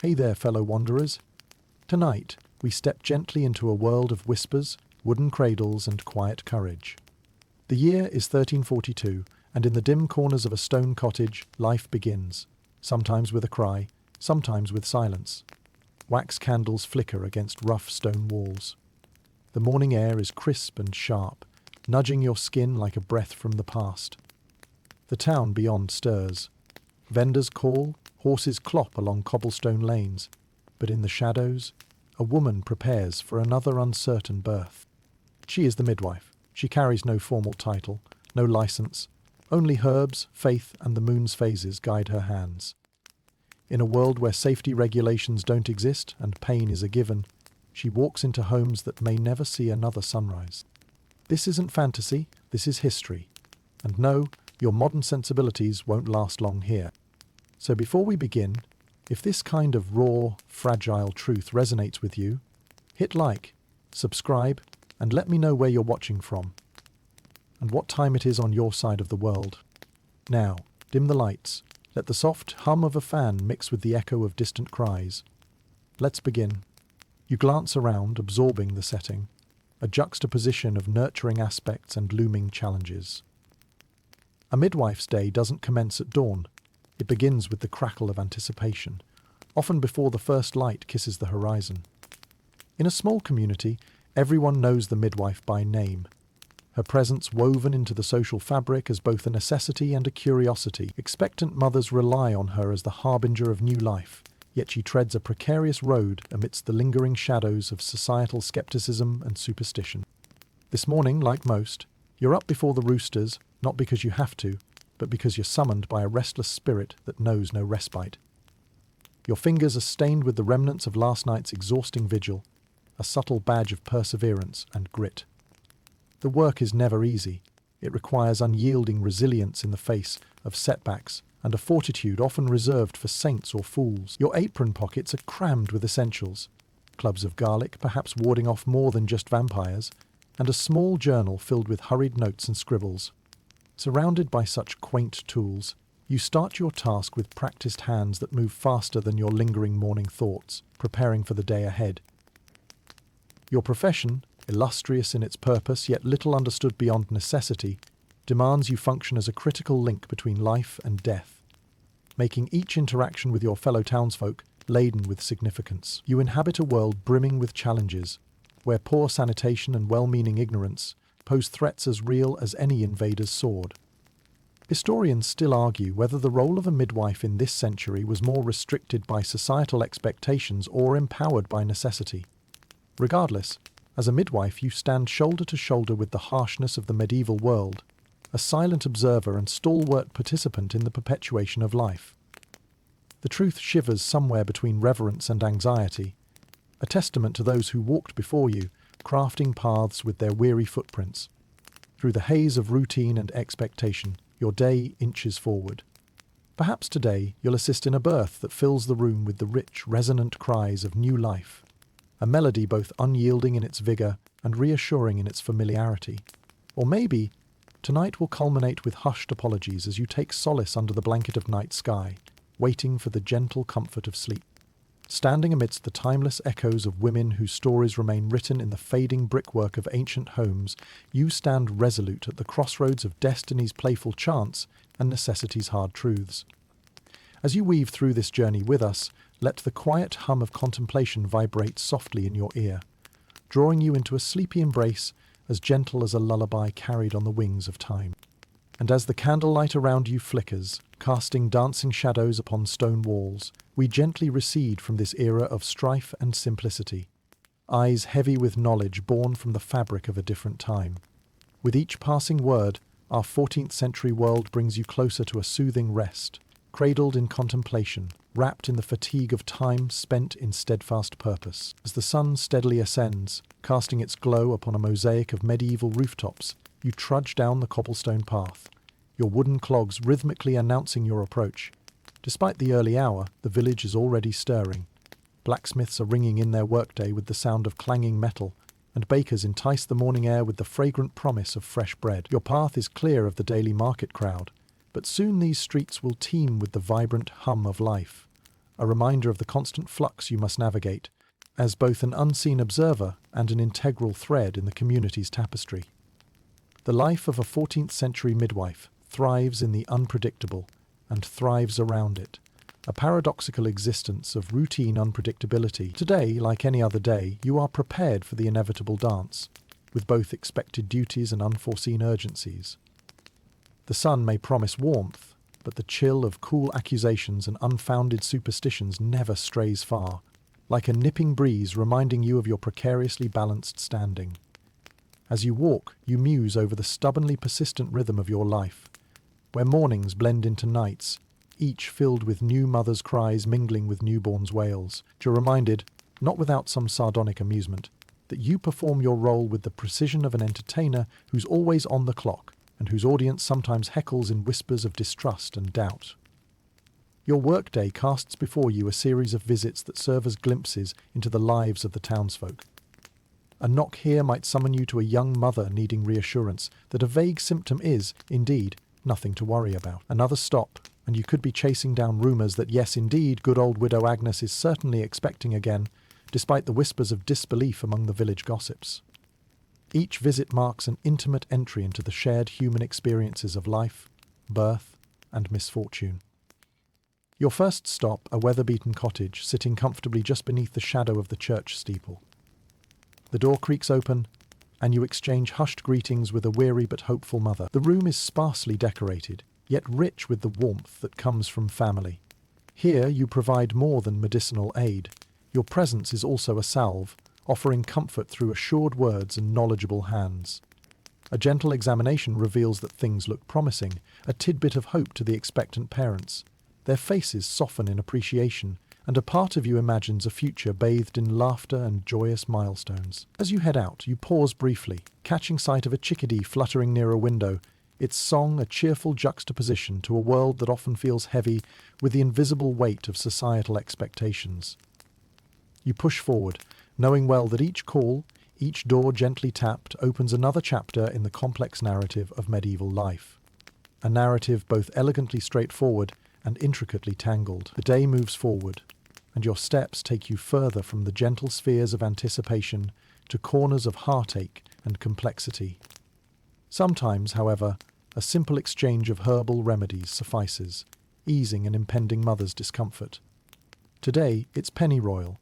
Hey there, fellow wanderers. Tonight, we step gently into a world of whispers, wooden cradles, and quiet courage. The year is 1342, and in the dim corners of a stone cottage, life begins, sometimes with a cry, sometimes with silence. Wax candles flicker against rough stone walls. The morning air is crisp and sharp, nudging your skin like a breath from the past. The town beyond stirs. Vendors call, horses clop along cobblestone lanes, but in the shadows, a woman prepares for another uncertain birth. She is the midwife. She carries no formal title, no license. Only herbs, faith, and the moon's phases guide her hands. In a world where safety regulations don't exist and pain is a given, she walks into homes that may never see another sunrise. This isn't fantasy, this is history. And no, your modern sensibilities won't last long here. So before we begin, if this kind of raw, fragile truth resonates with you, hit like, subscribe, and let me know where you're watching from and what time it is on your side of the world. Now, dim the lights. Let the soft hum of a fan mix with the echo of distant cries. Let's begin. You glance around, absorbing the setting, a juxtaposition of nurturing aspects and looming challenges. A midwife's day doesn't commence at dawn. It begins with the crackle of anticipation, often before the first light kisses the horizon. In a small community, everyone knows the midwife by name. Her presence woven into the social fabric as both a necessity and a curiosity. Expectant mothers rely on her as the harbinger of new life, yet she treads a precarious road amidst the lingering shadows of societal skepticism and superstition. This morning, like most, you're up before the roosters, not because you have to, but because you're summoned by a restless spirit that knows no respite. Your fingers are stained with the remnants of last night's exhausting vigil, a subtle badge of perseverance and grit. The work is never easy. It requires unyielding resilience in the face of setbacks and a fortitude often reserved for saints or fools. Your apron pockets are crammed with essentials, cloves of garlic, perhaps warding off more than just vampires, and a small journal filled with hurried notes and scribbles. Surrounded by such quaint tools, you start your task with practiced hands that move faster than your lingering morning thoughts, preparing for the day ahead. Your profession, illustrious in its purpose yet little understood beyond necessity, demands you function as a critical link between life and death, making each interaction with your fellow townsfolk laden with significance. You inhabit a world brimming with challenges, where poor sanitation and well-meaning ignorance pose threats as real as any invader's sword. Historians still argue whether the role of a midwife in this century was more restricted by societal expectations or empowered by necessity. Regardless, as a midwife you stand shoulder to shoulder with the harshness of the medieval world, a silent observer and stalwart participant in the perpetuation of life. The truth shivers somewhere between reverence and anxiety, a testament to those who walked before you, crafting paths with their weary footprints. Through the haze of routine and expectation, your day inches forward. Perhaps today you'll assist in a birth that fills the room with the rich, resonant cries of new life, a melody both unyielding in its vigor and reassuring in its familiarity. Or maybe, tonight will culminate with hushed apologies as you take solace under the blanket of night sky, waiting for the gentle comfort of sleep. Standing amidst the timeless echoes of women whose stories remain written in the fading brickwork of ancient homes, you stand resolute at the crossroads of destiny's playful chants and necessity's hard truths. As you weave through this journey with us, let the quiet hum of contemplation vibrate softly in your ear, drawing you into a sleepy embrace as gentle as a lullaby carried on the wings of time. And as the candlelight around you flickers, casting dancing shadows upon stone walls, we gently recede from this era of strife and simplicity, eyes heavy with knowledge born from the fabric of a different time. With each passing word, our 14th century world brings you closer to a soothing rest, cradled in contemplation, wrapped in the fatigue of time spent in steadfast purpose. As the sun steadily ascends, casting its glow upon a mosaic of medieval rooftops, you trudge down the cobblestone path, your wooden clogs rhythmically announcing your approach. Despite the early hour, the village is already stirring. Blacksmiths are ringing in their workday with the sound of clanging metal, and bakers entice the morning air with the fragrant promise of fresh bread. Your path is clear of the daily market crowd, but soon these streets will teem with the vibrant hum of life. a reminder of the constant flux you must navigate, as both an unseen observer and an integral thread in the community's tapestry. The life of a 14th century midwife thrives in the unpredictable and thrives around it, a paradoxical existence of routine unpredictability. Today, like any other day, you are prepared for the inevitable dance, with both expected duties and unforeseen urgencies. The sun may promise warmth, but the chill of cool accusations and unfounded superstitions never strays far, like a nipping breeze reminding you of your precariously balanced standing. As you walk, you muse over the stubbornly persistent rhythm of your life, where mornings blend into nights, each filled with new mothers' cries mingling with newborns' wails. You're reminded, not without some sardonic amusement, that you perform your role with the precision of an entertainer who's always on the clock and whose audience sometimes heckles in whispers of distrust and doubt. Your workday casts before you a series of visits that serve as glimpses into the lives of the townsfolk. A knock here might summon you to a young mother needing reassurance that a vague symptom is, indeed, nothing to worry about. Another stop, and you could be chasing down rumours that yes, indeed, good old widow Agnes is certainly expecting again, despite the whispers of disbelief among the village gossips. Each visit marks an intimate entry into the shared human experiences of life, birth, and misfortune. Your first stop, a weather-beaten cottage sitting comfortably just beneath the shadow of the church steeple. The door creaks open, and you exchange hushed greetings with a weary but hopeful mother. The room is sparsely decorated, yet rich with the warmth that comes from family. Here you provide more than medicinal aid. Your presence is also a salve, offering comfort through assured words and knowledgeable hands. A gentle examination reveals that things look promising, a tidbit of hope to the expectant parents. Their faces soften in appreciation, and a part of you imagines a future bathed in laughter and joyous milestones. As you head out, you pause briefly, catching sight of a chickadee fluttering near a window, its song a cheerful juxtaposition to a world that often feels heavy with the invisible weight of societal expectations. You push forward, knowing well that each call, each door gently tapped, opens another chapter in the complex narrative of medieval life. A narrative both elegantly straightforward and intricately tangled. The day moves forward, and your steps take you further from the gentle spheres of anticipation to corners of heartache and complexity. Sometimes, however, a simple exchange of herbal remedies suffices, easing an impending mother's discomfort. Today, it's pennyroyal,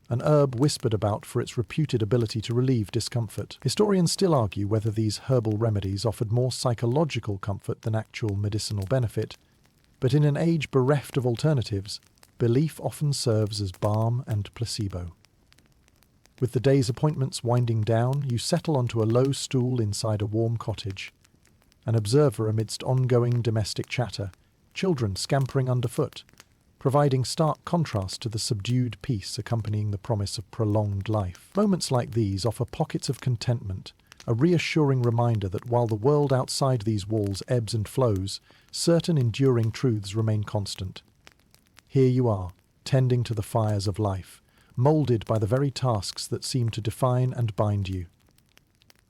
an herb whispered about for its reputed ability to relieve discomfort. Historians still argue whether these herbal remedies offered more psychological comfort than actual medicinal benefit, but in an age bereft of alternatives, belief often serves as balm and placebo. With the day's appointments winding down, you settle onto a low stool inside a warm cottage, an observer amidst ongoing domestic chatter, children scampering underfoot, providing stark contrast to the subdued peace accompanying the promise of prolonged life. Moments like these offer pockets of contentment, a reassuring reminder that while the world outside these walls ebbs and flows, certain enduring truths remain constant. Here you are, tending to the fires of life, moulded by the very tasks that seem to define and bind you.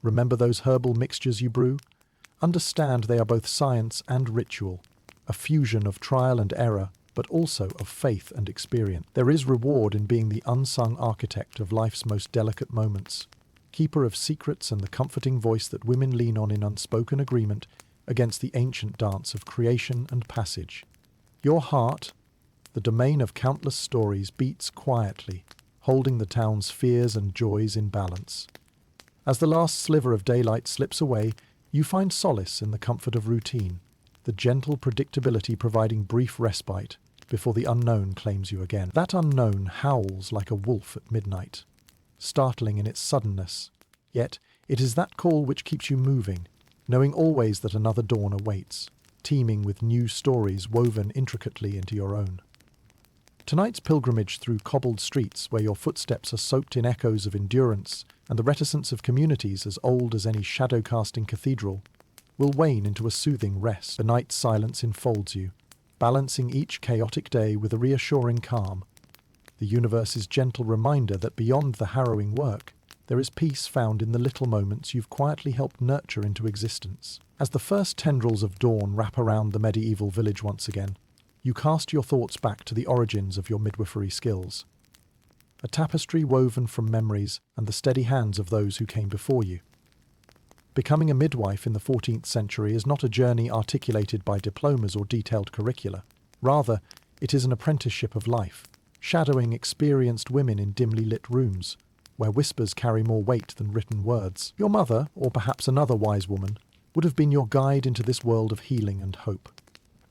Remember those herbal mixtures you brew? Understand they are both science and ritual, a fusion of trial and error, but also of faith and experience. There is reward in being the unsung architect of life's most delicate moments, keeper of secrets and the comforting voice that women lean on in unspoken agreement against the ancient dance of creation and passage. Your heart, the domain of countless stories, beats quietly, holding the town's fears and joys in balance. As the last sliver of daylight slips away, you find solace in the comfort of routine, the gentle predictability providing brief respite before the unknown claims you again. That unknown howls like a wolf at midnight, startling in its suddenness, yet it is that call which keeps you moving, knowing always that another dawn awaits, teeming with new stories woven intricately into your own. Tonight's pilgrimage through cobbled streets where your footsteps are soaked in echoes of endurance and the reticence of communities as old as any shadow-casting cathedral will wane into a soothing rest. The night's silence enfolds you, balancing each chaotic day with a reassuring calm. The universe's gentle reminder that beyond the harrowing work, there is peace found in the little moments you've quietly helped nurture into existence. As the first tendrils of dawn wrap around the medieval village once again, You cast your thoughts back to the origins of your midwifery skills. A tapestry woven from memories and the steady hands of those who came before you. Becoming a midwife in the 14th century is not a journey articulated by diplomas or detailed curricula. Rather, it is an apprenticeship of life, shadowing experienced women in dimly lit rooms, where whispers carry more weight than written words. Your mother, or perhaps another wise woman, would have been your guide into this world of healing and hope.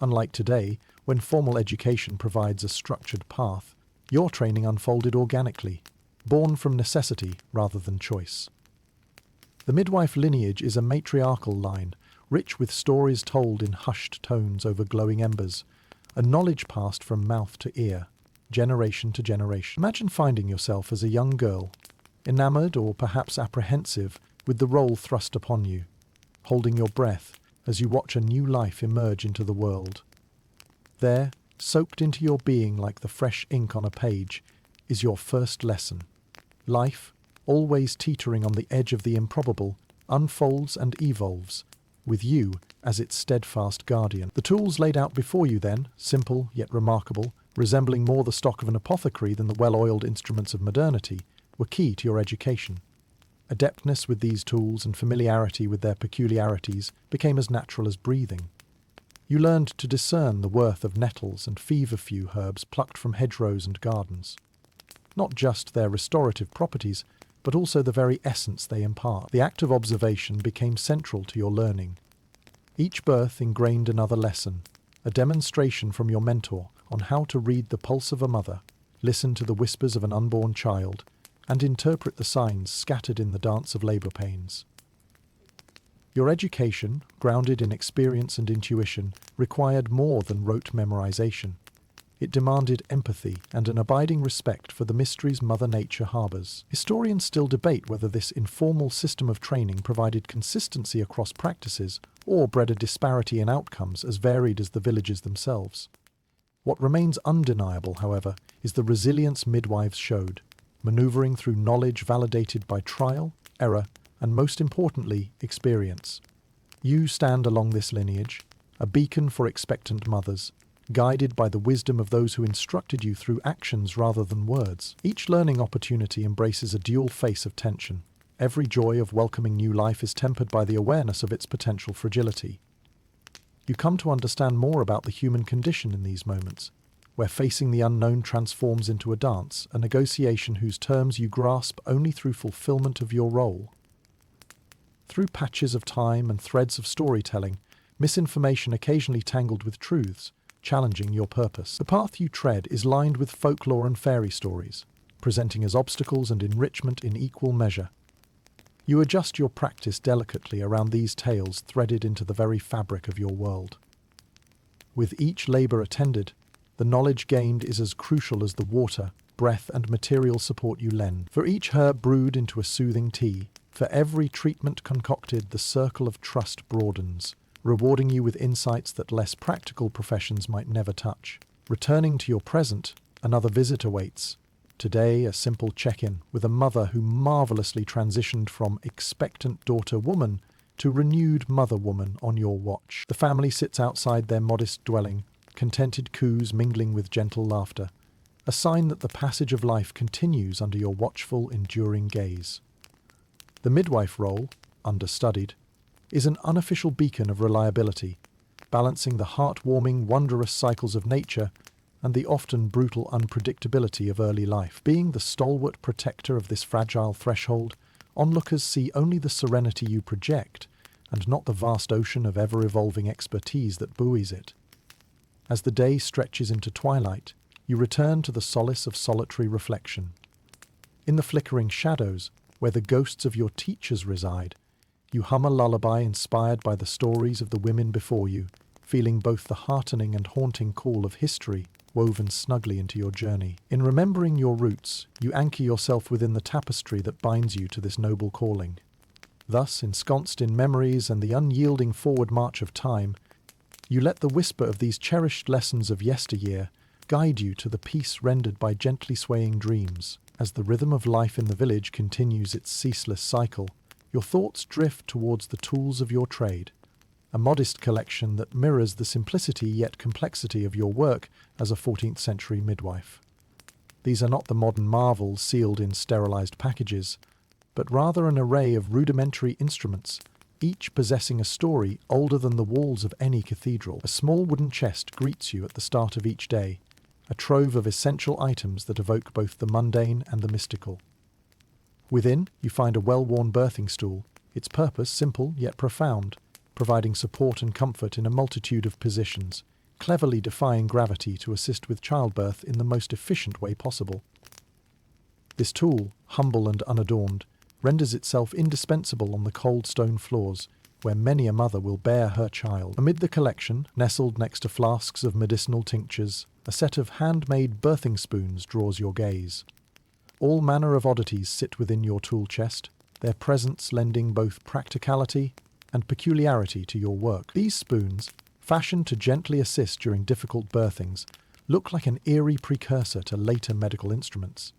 Unlike today, when formal education provides a structured path, your training unfolded organically, born from necessity rather than choice. The midwife lineage is a matriarchal line, rich with stories told in hushed tones over glowing embers, a knowledge passed from mouth to ear, generation to generation. Imagine finding yourself as a young girl, enamored or perhaps apprehensive with the role thrust upon you, holding your breath as you watch a new life emerge into the world. There, soaked into your being like the fresh ink on a page, is your first lesson. Life, always teetering on the edge of the improbable, unfolds and evolves, with you as its steadfast guardian. The tools laid out before you then, simple yet remarkable, resembling more the stock of an apothecary than the well-oiled instruments of modernity, were key to your education. Adeptness with these tools and familiarity with their peculiarities became as natural as breathing. You learned to discern the worth of nettles and feverfew herbs plucked from hedgerows and gardens. Not just their restorative properties, but also the very essence they impart. The act of observation became central to your learning. Each birth ingrained another lesson, a demonstration from your mentor on how to read the pulse of a mother, listen to the whispers of an unborn child, and interpret the signs scattered in the dance of labor pains. Your education, grounded in experience and intuition, required more than rote memorization. It demanded empathy and an abiding respect for the mysteries Mother Nature harbors. Historians still debate whether this informal system of training provided consistency across practices or bred a disparity in outcomes as varied as the villages themselves. What remains undeniable, however, is the resilience midwives showed, maneuvering through knowledge validated by trial, error, and most importantly, experience. You stand along this lineage, a beacon for expectant mothers, guided by the wisdom of those who instructed you through actions rather than words. Each learning opportunity embraces a dual face of tension. Every joy of welcoming new life is tempered by the awareness of its potential fragility. You come to understand more about the human condition in these moments, where facing the unknown transforms into a dance, a negotiation whose terms you grasp only through fulfillment of your role. Through patches of time and threads of storytelling, misinformation occasionally tangled with truths, challenging your purpose. The path you tread is lined with folklore and fairy stories, presenting as obstacles and enrichment in equal measure. You adjust your practice delicately around these tales threaded into the very fabric of your world. With each labor attended, the knowledge gained is as crucial as the water, breath, and material support you lend. For each herb brewed into a soothing tea, for every treatment concocted, the circle of trust broadens, rewarding you with insights that less practical professions might never touch. Returning to your present, another visit awaits. Today, a simple check-in with a mother who marvelously transitioned from expectant daughter-woman to renewed mother-woman on your watch. The family sits outside their modest dwelling, contented coos mingling with gentle laughter, a sign that the passage of life continues under your watchful, enduring gaze. The midwife role, understudied, is an unofficial beacon of reliability, balancing the heartwarming, wondrous cycles of nature and the often brutal unpredictability of early life. Being the stalwart protector of this fragile threshold, onlookers see only the serenity you project and not the vast ocean of ever-evolving expertise that buoys it. As the day stretches into twilight, you return to the solace of solitary reflection. In the flickering shadows, where the ghosts of your teachers reside, you hum a lullaby inspired by the stories of the women before you, feeling both the heartening and haunting call of history woven snugly into your journey. In remembering your roots, you anchor yourself within the tapestry that binds you to this noble calling. Thus, ensconced in memories and the unyielding forward march of time, you let the whisper of these cherished lessons of yesteryear guide you to the peace rendered by gently swaying dreams. As the rhythm of life in the village continues its ceaseless cycle, your thoughts drift towards the tools of your trade, a modest collection that mirrors the simplicity yet complexity of your work as a 14th century midwife. These are not the modern marvels sealed in sterilized packages, but rather an array of rudimentary instruments, each possessing a story older than the walls of any cathedral. A small wooden chest greets you at the start of each day, a trove of essential items that evoke both the mundane and the mystical. Within, you find a well-worn birthing stool, its purpose simple yet profound, providing support and comfort in a multitude of positions, cleverly defying gravity to assist with childbirth in the most efficient way possible. This tool, humble and unadorned, renders itself indispensable on the cold stone floors, where many a mother will bear her child. Amid the collection, nestled next to flasks of medicinal tinctures, a set of handmade birthing spoons draws your gaze. All manner of oddities sit within your tool chest, their presence lending both practicality and peculiarity to your work. These spoons, fashioned to gently assist during difficult birthings, look like an eerie precursor to later medical instruments.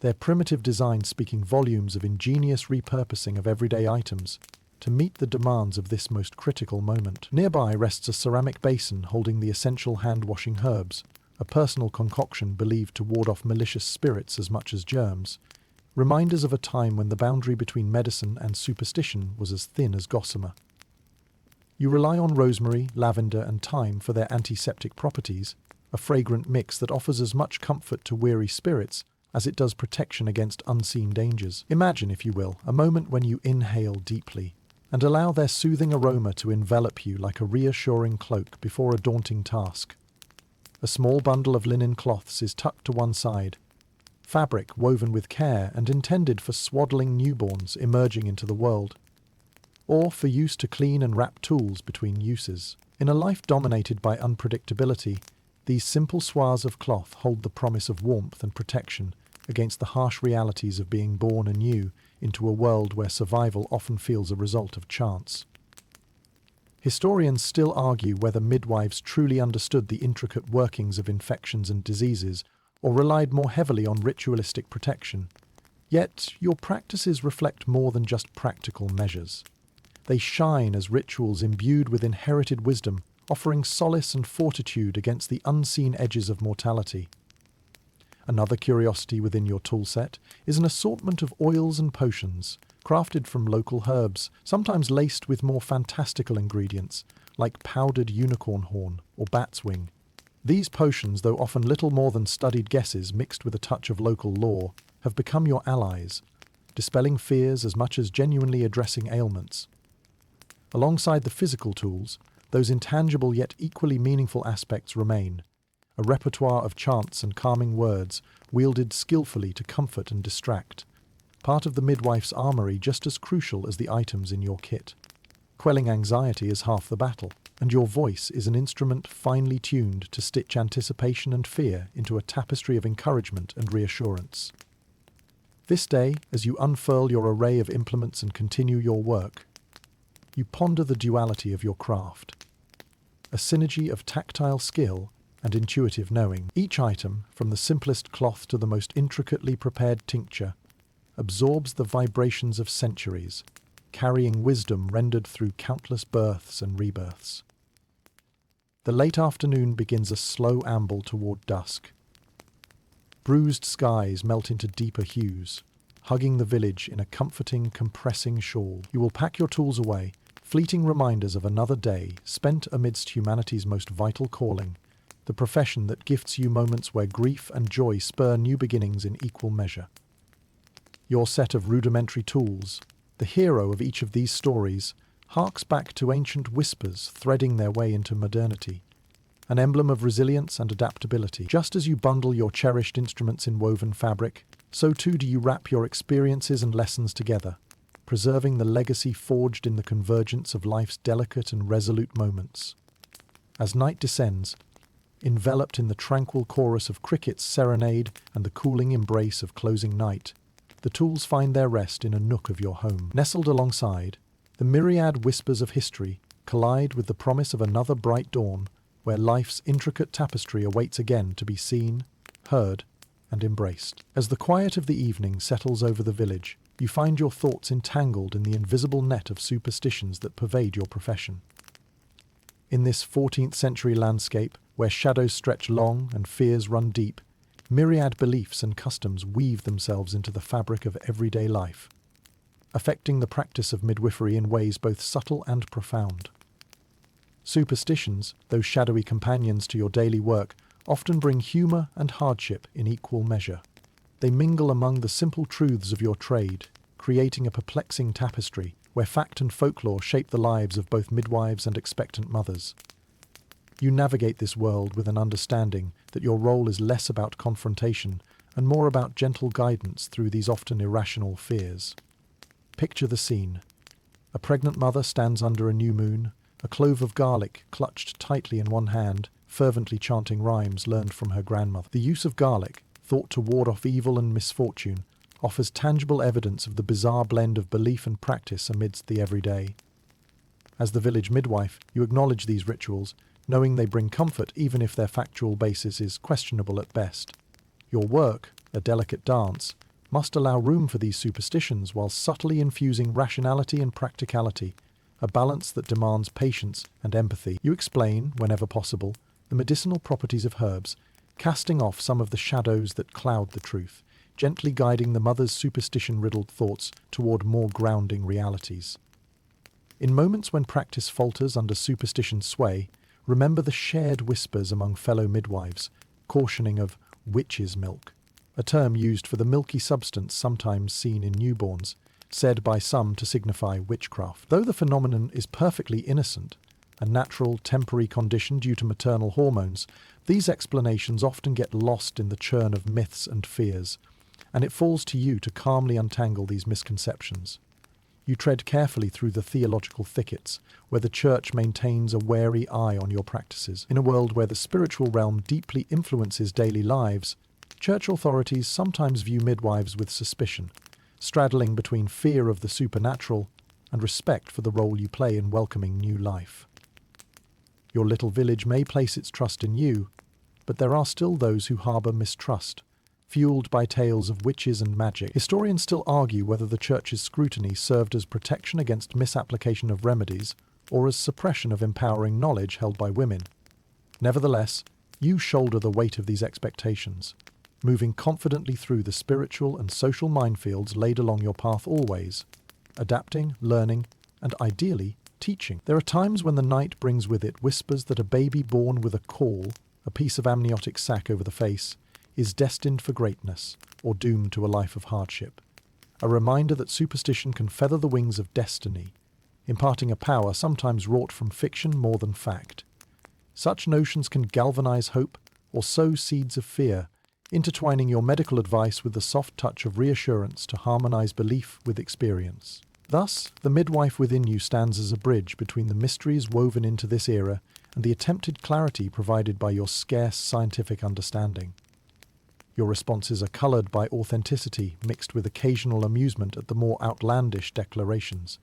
Their primitive design speaking volumes of ingenious repurposing of everyday items to meet the demands of this most critical moment. Nearby rests a ceramic basin holding the essential hand-washing herbs, a personal concoction believed to ward off malicious spirits as much as germs, reminders of a time when the boundary between medicine and superstition was as thin as gossamer. You rely on rosemary, lavender, and thyme for their antiseptic properties, a fragrant mix that offers as much comfort to weary spirits as it does protection against unseen dangers. Imagine, if you will, a moment when you inhale deeply and allow their soothing aroma to envelop you like a reassuring cloak before a daunting task. A small bundle of linen cloths is tucked to one side, fabric woven with care and intended for swaddling newborns emerging into the world, or for use to clean and wrap tools between uses. In a life dominated by unpredictability, these simple swathes of cloth hold the promise of warmth and protection against the harsh realities of being born anew into a world where survival often feels a result of chance. Historians still argue whether midwives truly understood the intricate workings of infections and diseases or relied more heavily on ritualistic protection. Yet, your practices reflect more than just practical measures. They shine as rituals imbued with inherited wisdom, offering solace and fortitude against the unseen edges of mortality. Another curiosity within your toolset is an assortment of oils and potions, crafted from local herbs, sometimes laced with more fantastical ingredients, like powdered unicorn horn or bat's wing. These potions, though often little more than studied guesses mixed with a touch of local lore, have become your allies, dispelling fears as much as genuinely addressing ailments. Alongside the physical tools, those intangible yet equally meaningful aspects remain, a repertoire of chants and calming words wielded skillfully to comfort and distract, part of the midwife's armory just as crucial as the items in your kit. Quelling anxiety is half the battle, and your voice is an instrument finely tuned to stitch anticipation and fear into a tapestry of encouragement and reassurance. This day, as you unfurl your array of implements and continue your work, you ponder the duality of your craft, a synergy of tactile skill and intuitive knowing. Each item, from the simplest cloth to the most intricately prepared tincture, absorbs the vibrations of centuries, carrying wisdom rendered through countless births and rebirths. The late afternoon begins a slow amble toward dusk. Bruised skies melt into deeper hues, hugging the village in a comforting, compressing shawl. You will pack your tools away, fleeting reminders of another day spent amidst humanity's most vital calling, the profession that gifts you moments where grief and joy spur new beginnings in equal measure. Your set of rudimentary tools, the hero of each of these stories, harks back to ancient whispers threading their way into modernity, an emblem of resilience and adaptability. Just as you bundle your cherished instruments in woven fabric, so too do you wrap your experiences and lessons together, preserving the legacy forged in the convergence of life's delicate and resolute moments. As night descends, enveloped in the tranquil chorus of crickets' serenade and the cooling embrace of closing night, the tools find their rest in a nook of your home. Nestled alongside, the myriad whispers of history collide with the promise of another bright dawn where life's intricate tapestry awaits again to be seen, heard, and embraced. As the quiet of the evening settles over the village, you find your thoughts entangled in the invisible net of superstitions that pervade your profession. In this 14th century landscape, where shadows stretch long and fears run deep, myriad beliefs and customs weave themselves into the fabric of everyday life, affecting the practice of midwifery in ways both subtle and profound. Superstitions, those shadowy companions to your daily work, often bring humour and hardship in equal measure. They mingle among the simple truths of your trade, creating a perplexing tapestry where fact and folklore shape the lives of both midwives and expectant mothers. You navigate this world with an understanding that your role is less about confrontation and more about gentle guidance through these often irrational fears. Picture the scene. A pregnant mother stands under a new moon, a clove of garlic clutched tightly in one hand, fervently chanting rhymes learned from her grandmother. The use of garlic, thought to ward off evil and misfortune, offers tangible evidence of the bizarre blend of belief and practice amidst the everyday. As the village midwife, you acknowledge these rituals, knowing they bring comfort even if their factual basis is questionable at best. Your work, a delicate dance, must allow room for these superstitions while subtly infusing rationality and practicality, a balance that demands patience and empathy. You explain, whenever possible, the medicinal properties of herbs, casting off some of the shadows that cloud the truth, gently guiding the mother's superstition-riddled thoughts toward more grounding realities. In moments when practice falters under superstition's sway, remember the shared whispers among fellow midwives, cautioning of witch's milk, a term used for the milky substance sometimes seen in newborns, said by some to signify witchcraft. Though the phenomenon is perfectly innocent, a natural temporary condition due to maternal hormones, these explanations often get lost in the churn of myths and fears, and it falls to you to calmly untangle these misconceptions. You tread carefully through the theological thickets, where the church maintains a wary eye on your practices. In a world where the spiritual realm deeply influences daily lives, church authorities sometimes view midwives with suspicion, straddling between fear of the supernatural and respect for the role you play in welcoming new life. Your little village may place its trust in you, but there are still those who harbour mistrust, fueled by tales of witches and magic. Historians still argue whether the church's scrutiny served as protection against misapplication of remedies or as suppression of empowering knowledge held by women. Nevertheless, you shoulder the weight of these expectations, moving confidently through the spiritual and social minefields laid along your path always, adapting, learning, and ideally, teaching. There are times when the night brings with it whispers that a baby born with a caul, a piece of amniotic sac over the face, is destined for greatness or doomed to a life of hardship. A reminder that superstition can feather the wings of destiny, imparting a power sometimes wrought from fiction more than fact. Such notions can galvanize hope or sow seeds of fear, intertwining your medical advice with the soft touch of reassurance to harmonize belief with experience. Thus, the midwife within you stands as a bridge between the mysteries woven into this era and the attempted clarity provided by your scarce scientific understanding. Your responses are coloured by authenticity mixed with occasional amusement at the more outlandish declarations.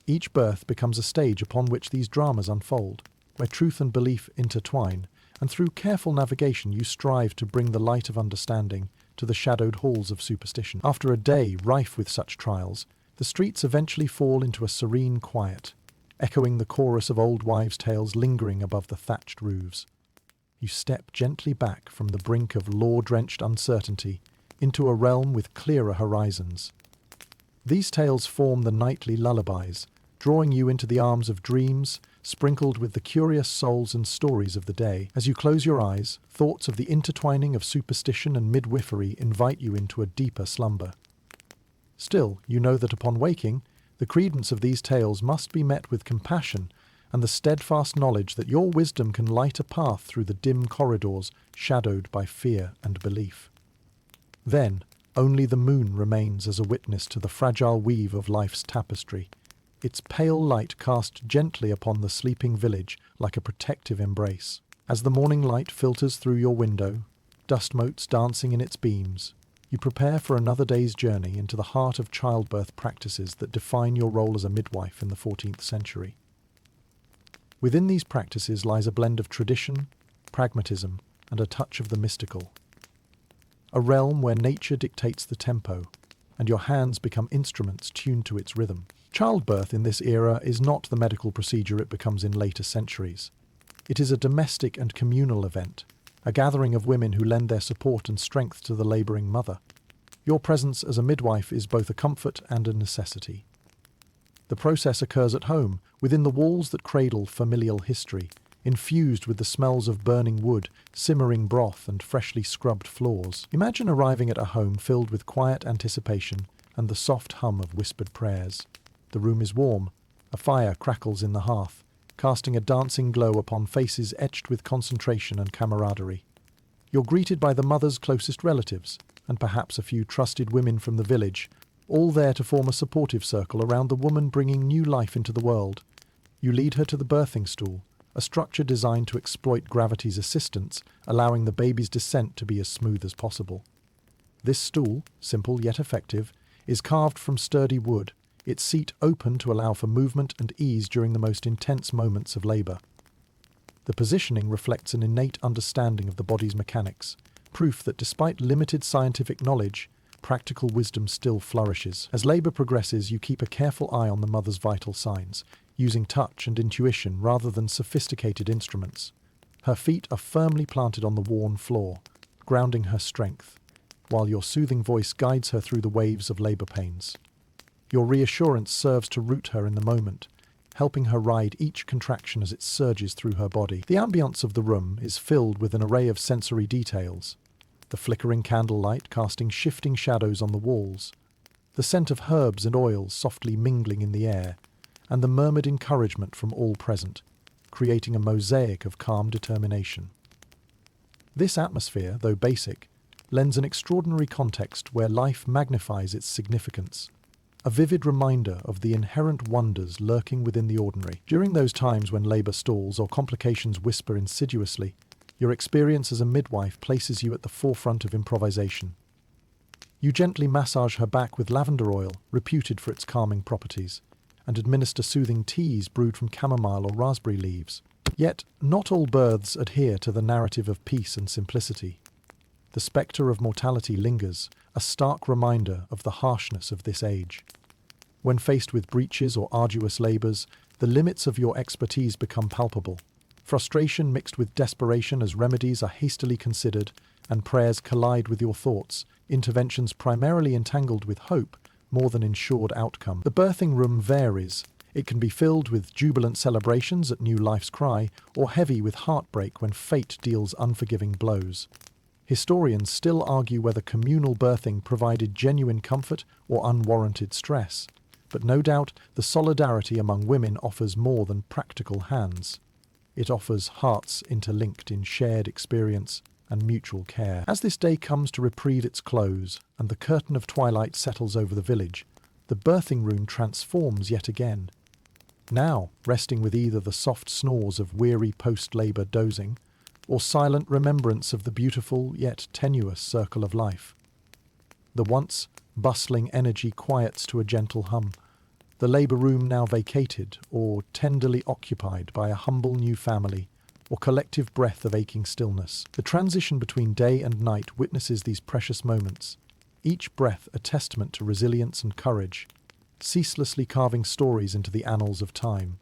Each birth becomes a stage upon which these dramas unfold, where truth and belief intertwine, and through careful navigation you strive to bring the light of understanding to the shadowed halls of superstition. After a day rife with such trials, the streets eventually fall into a serene quiet, echoing the chorus of old wives' tales lingering above the thatched roofs. You step gently back from the brink of law-drenched uncertainty into a realm with clearer horizons. These tales form the nightly lullabies, drawing you into the arms of dreams, sprinkled with the curious souls and stories of the day. As you close your eyes, thoughts of the intertwining of superstition and midwifery invite you into a deeper slumber. Still, you know that upon waking, the credence of these tales must be met with compassion and the steadfast knowledge that your wisdom can light a path through the dim corridors shadowed by fear and belief. Then, only the moon remains as a witness to the fragile weave of life's tapestry, its pale light cast gently upon the sleeping village like a protective embrace. As the morning light filters through your window, dust motes dancing in its beams, you prepare for another day's journey into the heart of childbirth practices that define your role as a midwife in the 14th century. Within these practices lies a blend of tradition, pragmatism, and a touch of the mystical. A realm where nature dictates the tempo, and your hands become instruments tuned to its rhythm. Childbirth in this era is not the medical procedure it becomes in later centuries. It is a domestic and communal event, a gathering of women who lend their support and strength to the labouring mother. Your presence as a midwife is both a comfort and a necessity. The process occurs at home, within the walls that cradle familial history, infused with the smells of burning wood, simmering broth, and freshly scrubbed floors. Imagine arriving at a home filled with quiet anticipation and the soft hum of whispered prayers. The room is warm. A fire crackles in the hearth, casting a dancing glow upon faces etched with concentration and camaraderie. You're greeted by the mother's closest relatives, and perhaps a few trusted women from the village, all there to form a supportive circle around the woman bringing new life into the world. You lead her to the birthing stool, a structure designed to exploit gravity's assistance, allowing the baby's descent to be as smooth as possible. This stool, simple yet effective, is carved from sturdy wood, its seat open to allow for movement and ease during the most intense moments of labour. The positioning reflects an innate understanding of the body's mechanics, proof that despite limited scientific knowledge, practical wisdom still flourishes. As labour progresses, you keep a careful eye on the mother's vital signs, using touch and intuition rather than sophisticated instruments. Her feet are firmly planted on the worn floor, grounding her strength, while your soothing voice guides her through the waves of labour pains. Your reassurance serves to root her in the moment, helping her ride each contraction as it surges through her body. The ambience of the room is filled with an array of sensory details, the flickering candlelight casting shifting shadows on the walls, the scent of herbs and oils softly mingling in the air, and the murmured encouragement from all present, creating a mosaic of calm determination. This atmosphere, though basic, lends an extraordinary context where life magnifies its significance, a vivid reminder of the inherent wonders lurking within the ordinary. During those times when labour stalls or complications whisper insidiously, your experience as a midwife places you at the forefront of improvisation. You gently massage her back with lavender oil, reputed for its calming properties, and administer soothing teas brewed from chamomile or raspberry leaves. Yet, not all births adhere to the narrative of peace and simplicity. The spectre of mortality lingers, a stark reminder of the harshness of this age. When faced with breaches or arduous labours, the limits of your expertise become palpable. Frustration mixed with desperation as remedies are hastily considered and prayers collide with your thoughts, interventions primarily entangled with hope more than ensured outcome. The birthing room varies. It can be filled with jubilant celebrations at new life's cry, or heavy with heartbreak when fate deals unforgiving blows. Historians still argue whether communal birthing provided genuine comfort or unwarranted stress, but no doubt the solidarity among women offers more than practical hands. It offers hearts interlinked in shared experience and mutual care. As this day comes to reprieve its close and the curtain of twilight settles over the village, the birthing room transforms yet again. Now resting with either the soft snores of weary post-labour dozing or silent remembrance of the beautiful yet tenuous circle of life. The once bustling energy quiets to a gentle hum, the labour room now vacated or tenderly occupied by a humble new family or collective breath of aching stillness. The transition between day and night witnesses these precious moments, each breath a testament to resilience and courage, ceaselessly carving stories into the annals of time.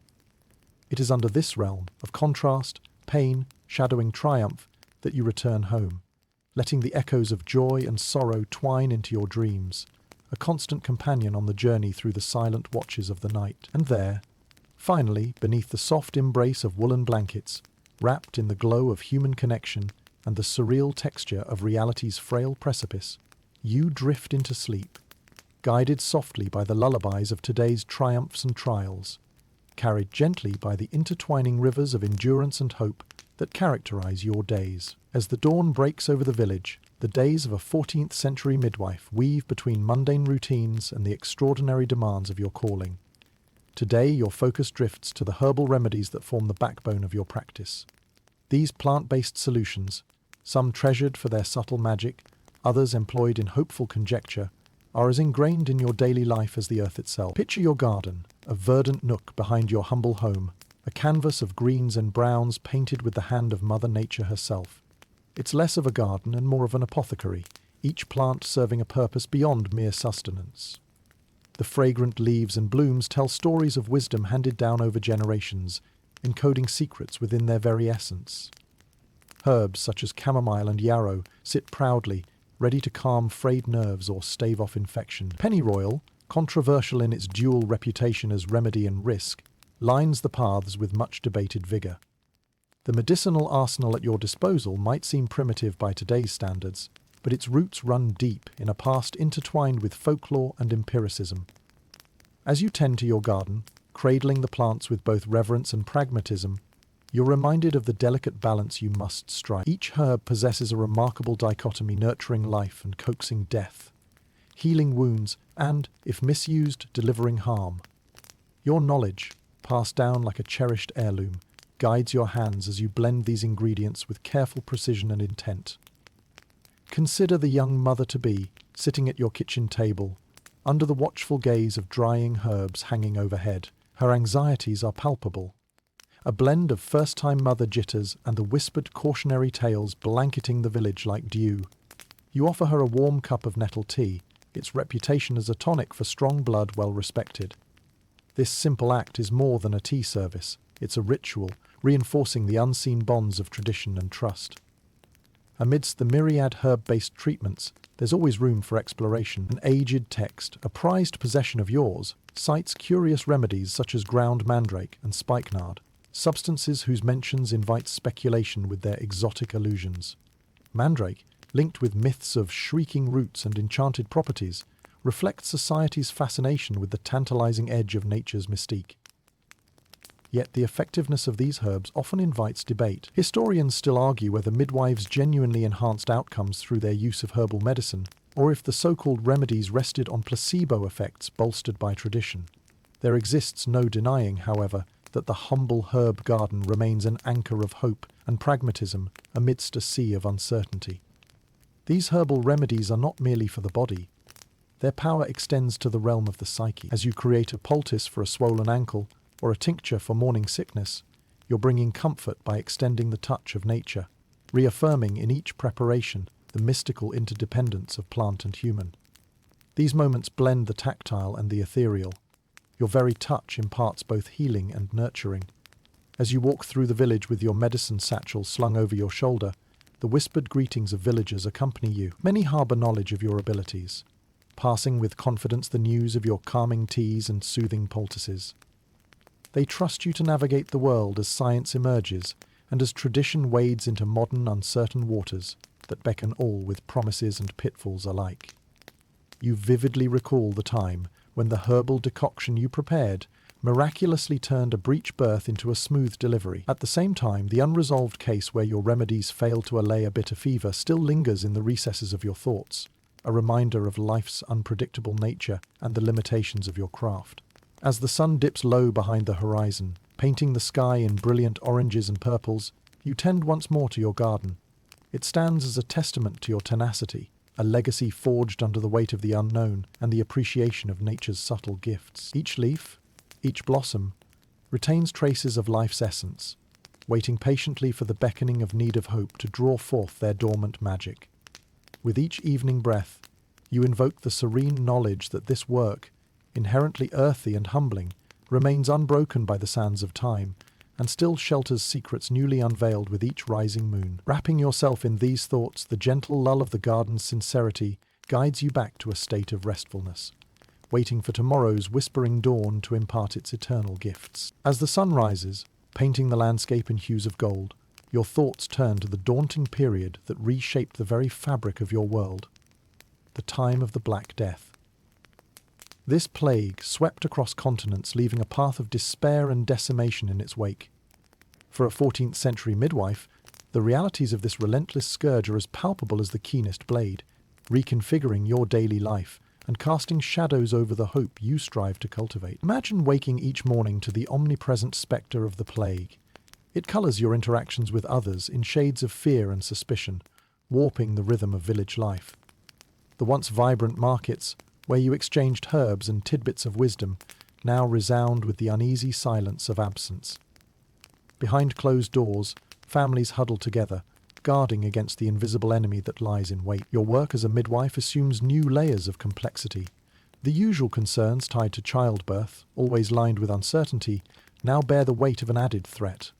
It is under this realm of contrast, pain, shadowing triumph that you return home, letting the echoes of joy and sorrow twine into your dreams, a constant companion on the journey through the silent watches of the night. And there, finally, beneath the soft embrace of woolen blankets, wrapped in the glow of human connection and the surreal texture of reality's frail precipice, you drift into sleep, guided softly by the lullabies of today's triumphs and trials, carried gently by the intertwining rivers of endurance and hope that characterize your days. As the dawn breaks over the village, the days of a 14th century midwife weave between mundane routines and the extraordinary demands of your calling. Today, your focus drifts to the herbal remedies that form the backbone of your practice. These plant-based solutions, some treasured for their subtle magic, others employed in hopeful conjecture, are as ingrained in your daily life as the earth itself. Picture your garden, a verdant nook behind your humble home, a canvas of greens and browns painted with the hand of Mother Nature herself. It's less of a garden and more of an apothecary, each plant serving a purpose beyond mere sustenance. The fragrant leaves and blooms tell stories of wisdom handed down over generations, encoding secrets within their very essence. Herbs such as chamomile and yarrow sit proudly, ready to calm frayed nerves or stave off infection. Pennyroyal, controversial in its dual reputation as remedy and risk, lines the paths with much debated vigour. The medicinal arsenal at your disposal might seem primitive by today's standards, but its roots run deep in a past intertwined with folklore and empiricism. As you tend to your garden, cradling the plants with both reverence and pragmatism, you're reminded of the delicate balance you must strike. Each herb possesses a remarkable dichotomy, nurturing life and coaxing death, healing wounds and, if misused, delivering harm. Your knowledge, passed down like a cherished heirloom, guides your hands as you blend these ingredients with careful precision and intent. Consider the young mother-to-be sitting at your kitchen table, under the watchful gaze of drying herbs hanging overhead. Her anxieties are palpable. A blend of first-time mother jitters and the whispered cautionary tales blanketing the village like dew. You offer her a warm cup of nettle tea, its reputation as a tonic for strong blood well respected. This simple act is more than a tea service. It's a ritual, reinforcing the unseen bonds of tradition and trust. Amidst the myriad herb-based treatments, there's always room for exploration. An aged text, a prized possession of yours, cites curious remedies such as ground mandrake and spikenard, substances whose mentions invite speculation with their exotic allusions. Mandrake, linked with myths of shrieking roots and enchanted properties, reflects society's fascination with the tantalizing edge of nature's mystique. Yet the effectiveness of these herbs often invites debate. Historians still argue whether midwives genuinely enhanced outcomes through their use of herbal medicine, or if the so-called remedies rested on placebo effects bolstered by tradition. There exists no denying, however, that the humble herb garden remains an anchor of hope and pragmatism amidst a sea of uncertainty. These herbal remedies are not merely for the body. Their power extends to the realm of the psyche. As you create a poultice for a swollen ankle, or a tincture for morning sickness, you're bringing comfort by extending the touch of nature, reaffirming in each preparation the mystical interdependence of plant and human. These moments blend the tactile and the ethereal. Your very touch imparts both healing and nurturing. As you walk through the village with your medicine satchel slung over your shoulder, the whispered greetings of villagers accompany you. Many harbour knowledge of your abilities, passing with confidence the news of your calming teas and soothing poultices. They trust you to navigate the world as science emerges and as tradition wades into modern, uncertain waters that beckon all with promises and pitfalls alike. You vividly recall the time when the herbal decoction you prepared miraculously turned a breech birth into a smooth delivery. At the same time, the unresolved case where your remedies failed to allay a bitter fever still lingers in the recesses of your thoughts, a reminder of life's unpredictable nature and the limitations of your craft. As the sun dips low behind the horizon, painting the sky in brilliant oranges and purples, you tend once more to your garden. It stands as a testament to your tenacity, a legacy forged under the weight of the unknown and the appreciation of nature's subtle gifts. Each leaf, each blossom, retains traces of life's essence, waiting patiently for the beckoning of need of hope to draw forth their dormant magic. With each evening breath, you invoke the serene knowledge that this work, inherently earthy and humbling, remains unbroken by the sands of time, and still shelters secrets newly unveiled with each rising moon. Wrapping yourself in these thoughts, the gentle lull of the garden's sincerity guides you back to a state of restfulness, waiting for tomorrow's whispering dawn to impart its eternal gifts. As the sun rises, painting the landscape in hues of gold, your thoughts turn to the daunting period that reshaped the very fabric of your world, the time of the Black Death. This plague swept across continents, leaving a path of despair and decimation in its wake. For a 14th century midwife, the realities of this relentless scourge are as palpable as the keenest blade, reconfiguring your daily life and casting shadows over the hope you strive to cultivate. Imagine waking each morning to the omnipresent spectre of the plague. It colours your interactions with others in shades of fear and suspicion, warping the rhythm of village life. The once vibrant markets, where you exchanged herbs and tidbits of wisdom, now resound with the uneasy silence of absence. Behind closed doors, families huddle together, guarding against the invisible enemy that lies in wait. Your work as a midwife assumes new layers of complexity, The usual concerns tied to childbirth, always lined with uncertainty, now bear the weight of an added threat.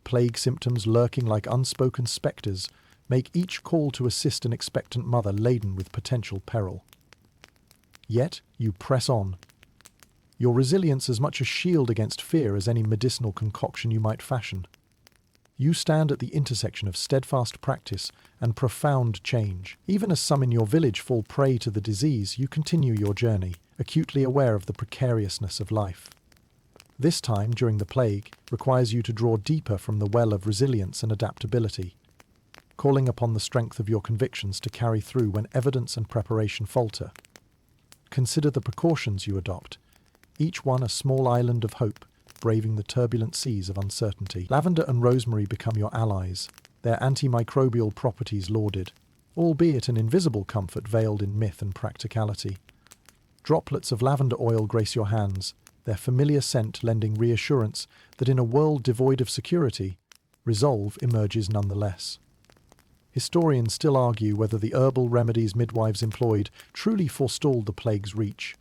Plague symptoms lurking like unspoken spectres make each call to assist an expectant mother laden with potential peril. Yet you press on. Your resilience as much a shield against fear as any medicinal concoction you might fashion. You stand at the intersection of steadfast practice and profound change. Even as some in your village fall prey to the disease, you continue your journey, acutely aware of the precariousness of life. This time, during the plague, requires you to draw deeper from the well of resilience and adaptability, calling upon the strength of your convictions to carry through when evidence and preparation falter. Consider the precautions you adopt, each one a small island of hope, braving the turbulent seas of uncertainty. Lavender and rosemary become your allies, their antimicrobial properties lauded, albeit an invisible comfort veiled in myth and practicality. Droplets of lavender oil grace your hands, their familiar scent lending reassurance that in a world devoid of security, resolve emerges nonetheless. Historians still argue whether the herbal remedies midwives employed truly forestalled the plague's reach,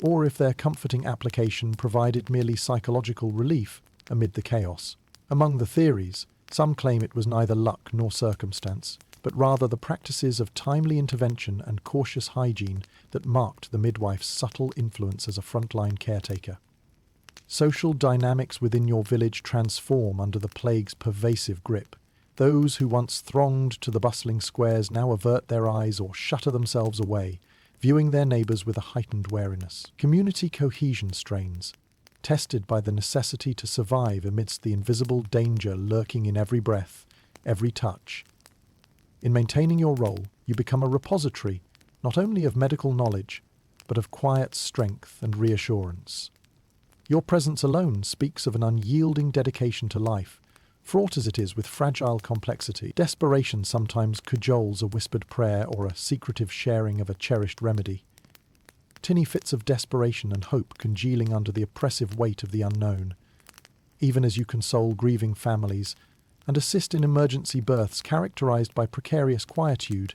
or if their comforting application provided merely psychological relief amid the chaos. Among the theories, some claim it was neither luck nor circumstance, but rather the practices of timely intervention and cautious hygiene that marked the midwife's subtle influence as a frontline caretaker. Social dynamics within your village transform under the plague's pervasive grip. Those who once thronged to the bustling squares now avert their eyes or shutter themselves away, viewing their neighbours with a heightened wariness. Community cohesion strains, tested by the necessity to survive amidst the invisible danger lurking in every breath, every touch. In maintaining your role, you become a repository, not only of medical knowledge, but of quiet strength and reassurance. Your presence alone speaks of an unyielding dedication to life, fraught as it is with fragile complexity. Desperation sometimes cajoles a whispered prayer or a secretive sharing of a cherished remedy. Tinny fits of desperation and hope congealing under the oppressive weight of the unknown. Even as you console grieving families and assist in emergency births characterized by precarious quietude,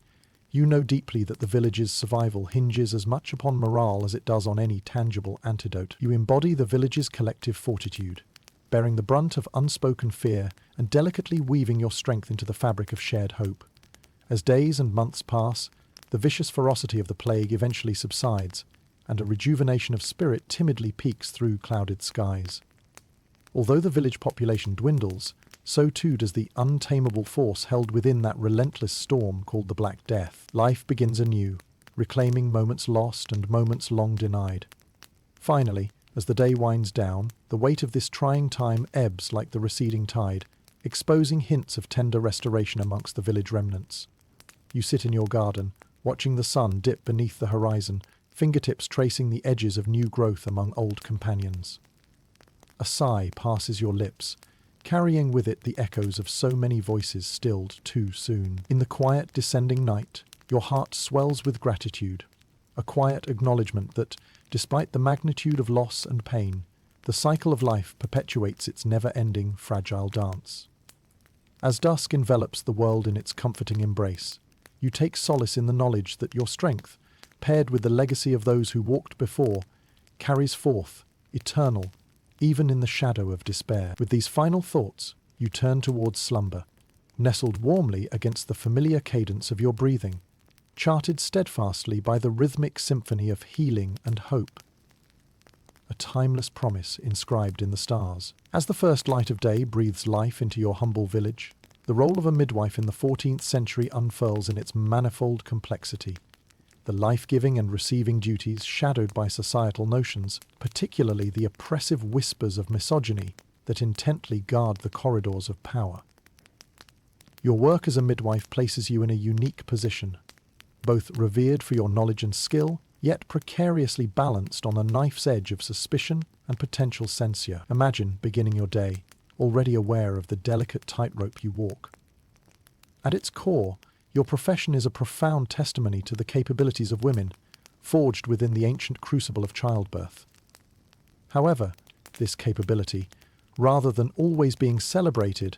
you know deeply that the village's survival hinges as much upon morale as it does on any tangible antidote. You embody the village's collective fortitude, bearing the brunt of unspoken fear and delicately weaving your strength into the fabric of shared hope. As days and months pass, the vicious ferocity of the plague eventually subsides, and a rejuvenation of spirit timidly peeks through clouded skies. Although the village population dwindles, so too does the untamable force held within that relentless storm called the Black Death. Life begins anew, reclaiming moments lost and moments long denied. Finally, as the day winds down, the weight of this trying time ebbs like the receding tide, exposing hints of tender restoration amongst the village remnants. You sit in your garden, watching the sun dip beneath the horizon, fingertips tracing the edges of new growth among old companions. A sigh passes your lips, carrying with it the echoes of so many voices stilled too soon. In the quiet descending night, your heart swells with gratitude, a quiet acknowledgement that, despite the magnitude of loss and pain, the cycle of life perpetuates its never-ending, fragile dance. As dusk envelops the world in its comforting embrace, you take solace in the knowledge that your strength, paired with the legacy of those who walked before, carries forth, eternal, even in the shadow of despair. With these final thoughts, you turn towards slumber, nestled warmly against the familiar cadence of your breathing, charted steadfastly by the rhythmic symphony of healing and hope. A timeless promise inscribed in the stars. As the first light of day breathes life into your humble village, the role of a midwife in the 14th century unfurls in its manifold complexity. The life-giving and receiving duties shadowed by societal notions, particularly the oppressive whispers of misogyny that intently guard the corridors of power. Your work as a midwife places you in a unique position, both revered for your knowledge and skill, yet precariously balanced on a knife's edge of suspicion and potential censure. Imagine beginning your day, already aware of the delicate tightrope you walk. At its core, your profession is a profound testimony to the capabilities of women, forged within the ancient crucible of childbirth. However, this capability, rather than always being celebrated,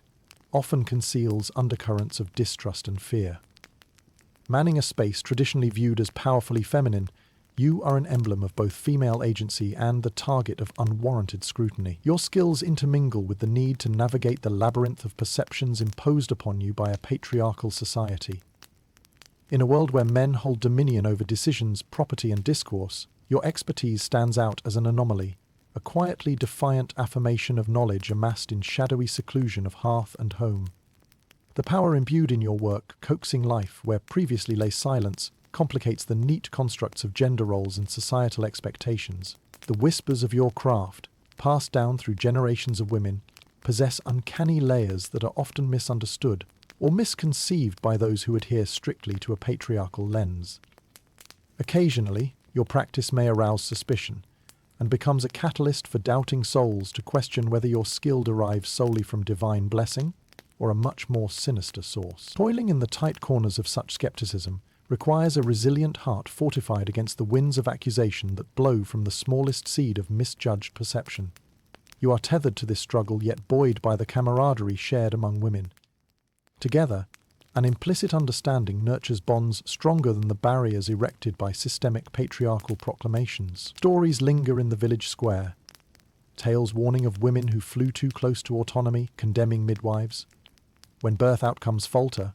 often conceals undercurrents of distrust and fear. Manning a space traditionally viewed as powerfully feminine, You are an emblem of both female agency and the target of unwarranted scrutiny. Your skills intermingle with the need to navigate the labyrinth of perceptions imposed upon you by a patriarchal society. In a world where men hold dominion over decisions, property, and discourse, your expertise stands out as an anomaly, a quietly defiant affirmation of knowledge amassed in shadowy seclusion of hearth and home. The power imbued in your work, coaxing life where previously lay silence, complicates the neat constructs of gender roles and societal expectations. The whispers of your craft, passed down through generations of women, possess uncanny layers that are often misunderstood or misconceived by those who adhere strictly to a patriarchal lens. Occasionally, your practice may arouse suspicion and becomes a catalyst for doubting souls to question whether your skill derives solely from divine blessing or a much more sinister source. Toiling in the tight corners of such skepticism requires a resilient heart fortified against the winds of accusation that blow from the smallest seed of misjudged perception. You are tethered to this struggle, yet buoyed by the camaraderie shared among women. Together, an implicit understanding nurtures bonds stronger than the barriers erected by systemic patriarchal proclamations. Stories linger in the village square, tales warning of women who flew too close to autonomy, condemning midwives. When birth outcomes falter,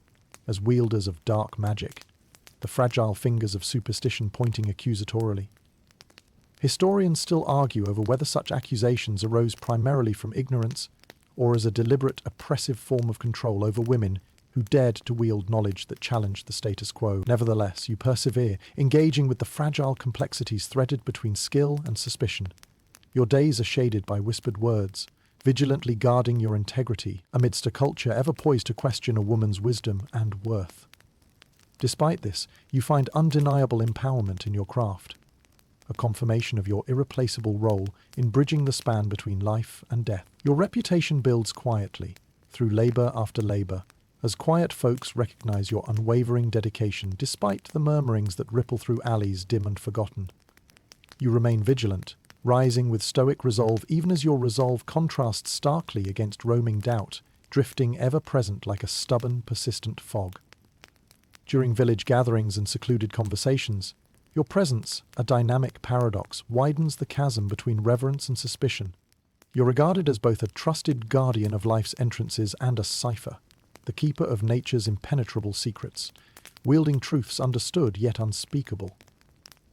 as wielders of dark magic, the fragile fingers of superstition pointing accusatorily. Historians still argue over whether such accusations arose primarily from ignorance or as a deliberate, oppressive form of control over women who dared to wield knowledge that challenged the status quo. Nevertheless, you persevere, engaging with the fragile complexities threaded between skill and suspicion. Your days are shaded by whispered words, vigilantly guarding your integrity amidst a culture ever poised to question a woman's wisdom and worth. Despite this, you find undeniable empowerment in your craft, a confirmation of your irreplaceable role in bridging the span between life and death. Your reputation builds quietly, through labor after labor, as quiet folks recognize your unwavering dedication despite the murmurings that ripple through alleys dim and forgotten. You remain vigilant, rising with stoic resolve even as your resolve contrasts starkly against roaming doubt, drifting ever present like a stubborn, persistent fog. During village gatherings and secluded conversations, your presence, a dynamic paradox, widens the chasm between reverence and suspicion. You're regarded as both a trusted guardian of life's entrances and a cipher, the keeper of nature's impenetrable secrets, wielding truths understood yet unspeakable.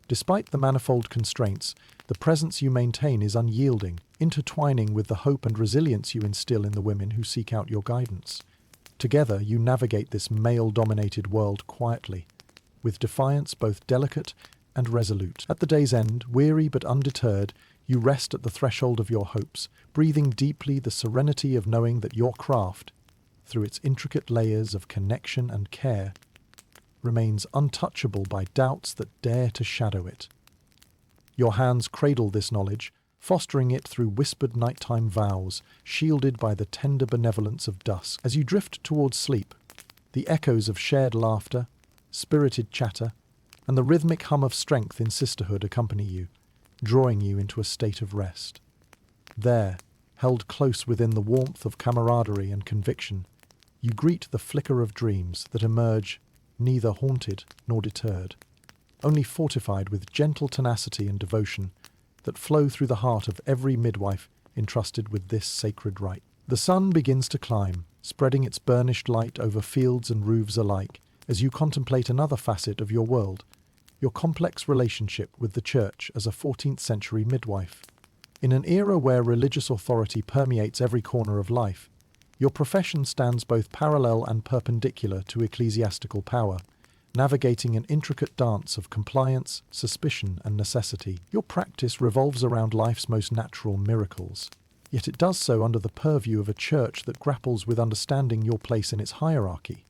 Despite the manifold constraints, the presence you maintain is unyielding, intertwining with the hope and resilience you instill in the women who seek out your guidance. Together, you navigate this male-dominated world quietly, with defiance both delicate and resolute. At the day's end, weary but undeterred, you rest at the threshold of your hopes, breathing deeply the serenity of knowing that your craft, through its intricate layers of connection and care, remains untouchable by doubts that dare to shadow it. Your hands cradle this knowledge, fostering it through whispered nighttime vows, shielded by the tender benevolence of dusk. As you drift towards sleep, the echoes of shared laughter, spirited chatter, and the rhythmic hum of strength in sisterhood accompany you, drawing you into a state of rest. There, held close within the warmth of camaraderie and conviction, you greet the flicker of dreams that emerge neither haunted nor deterred, only fortified with gentle tenacity and devotion that flow through the heart of every midwife entrusted with this sacred rite. The sun begins to climb, spreading its burnished light over fields and roofs alike, as you contemplate another facet of your world, your complex relationship with the church as a 14th century midwife. In an era where religious authority permeates every corner of life, your profession stands both parallel and perpendicular to ecclesiastical power, navigating an intricate dance of compliance, suspicion, and necessity. Your practice revolves around life's most natural miracles, yet it does so under the purview of a church that grapples with understanding your place in its hierarchy.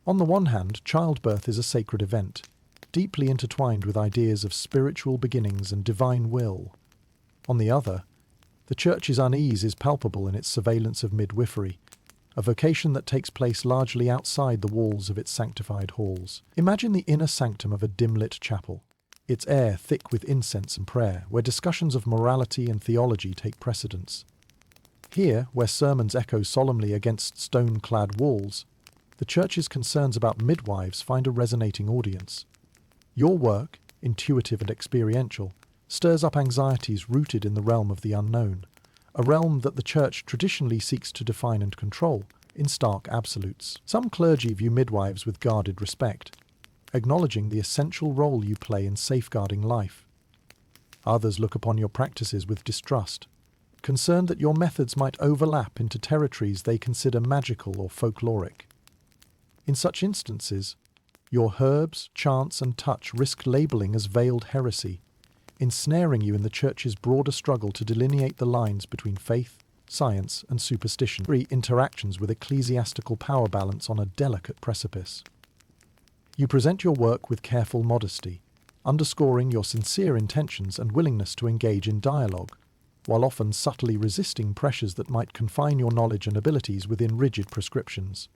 On the one hand, childbirth is a sacred event, deeply intertwined with ideas of spiritual beginnings and divine will. On the other, the church's unease is palpable in its surveillance of midwifery, a vocation that takes place largely outside the walls of its sanctified halls. Imagine the inner sanctum of a dim-lit chapel, its air thick with incense and prayer, where discussions of morality and theology take precedence. Here, where sermons echo solemnly against stone-clad walls, the church's concerns about midwives find a resonating audience. Your work, intuitive and experiential, stirs up anxieties rooted in the realm of the unknown, a realm that the Church traditionally seeks to define and control in stark absolutes. Some clergy view midwives with guarded respect, acknowledging the essential role you play in safeguarding life. Others look upon your practices with distrust, concerned that your methods might overlap into territories they consider magical or folkloric. In such instances, your herbs, chants, and touch risk labelling as veiled heresy, ensnaring you in the Church's broader struggle to delineate the lines between faith, science, and superstition. Interactions with ecclesiastical power balance on a delicate precipice. You present your work with careful modesty, underscoring your sincere intentions and willingness to engage in dialogue, while often subtly resisting pressures that might confine your knowledge and abilities within rigid prescriptions.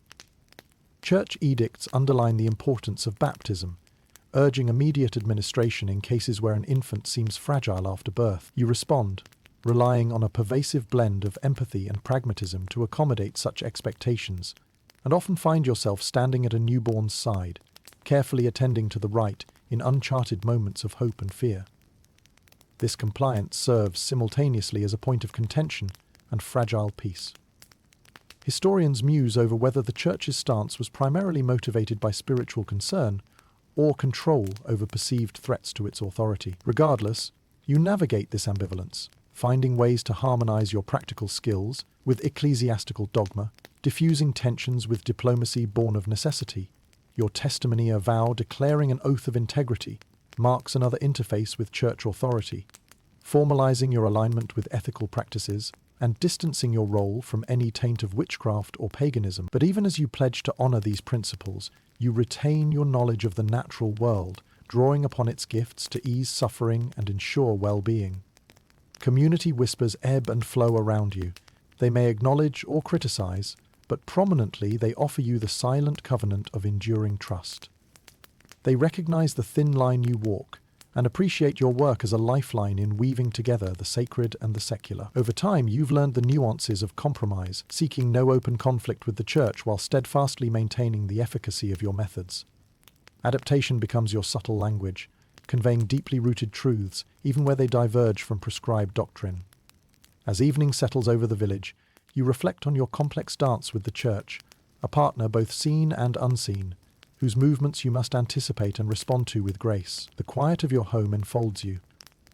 Church edicts underline the importance of baptism, urging immediate administration in cases where an infant seems fragile after birth. You respond, relying on a pervasive blend of empathy and pragmatism to accommodate such expectations, and often find yourself standing at a newborn's side, carefully attending to the rite in uncharted moments of hope and fear. This compliance serves simultaneously as a point of contention and fragile peace. Historians muse over whether the Church's stance was primarily motivated by spiritual concern or control over perceived threats to its authority. Regardless, you navigate this ambivalence, finding ways to harmonize your practical skills with ecclesiastical dogma, diffusing tensions with diplomacy born of necessity. Your testimony, a vow declaring an oath of integrity, marks another interface with Church authority, formalizing your alignment with ethical practices and distancing your role from any taint of witchcraft or paganism. But even as you pledge to honor these principles, you retain your knowledge of the natural world, drawing upon its gifts to ease suffering and ensure well-being. Community whispers ebb and flow around you. They may acknowledge or criticize, but prominently they offer you the silent covenant of enduring trust. They recognize the thin line you walk and appreciate your work as a lifeline in weaving together the sacred and the secular. Over time, you've learned the nuances of compromise, seeking no open conflict with the Church while steadfastly maintaining the efficacy of your methods. Adaptation becomes your subtle language, conveying deeply rooted truths even where they diverge from prescribed doctrine. As evening settles over the village, you reflect on your complex dance with the Church, a partner both seen and unseen, whose movements you must anticipate and respond to with grace. The quiet of your home enfolds you,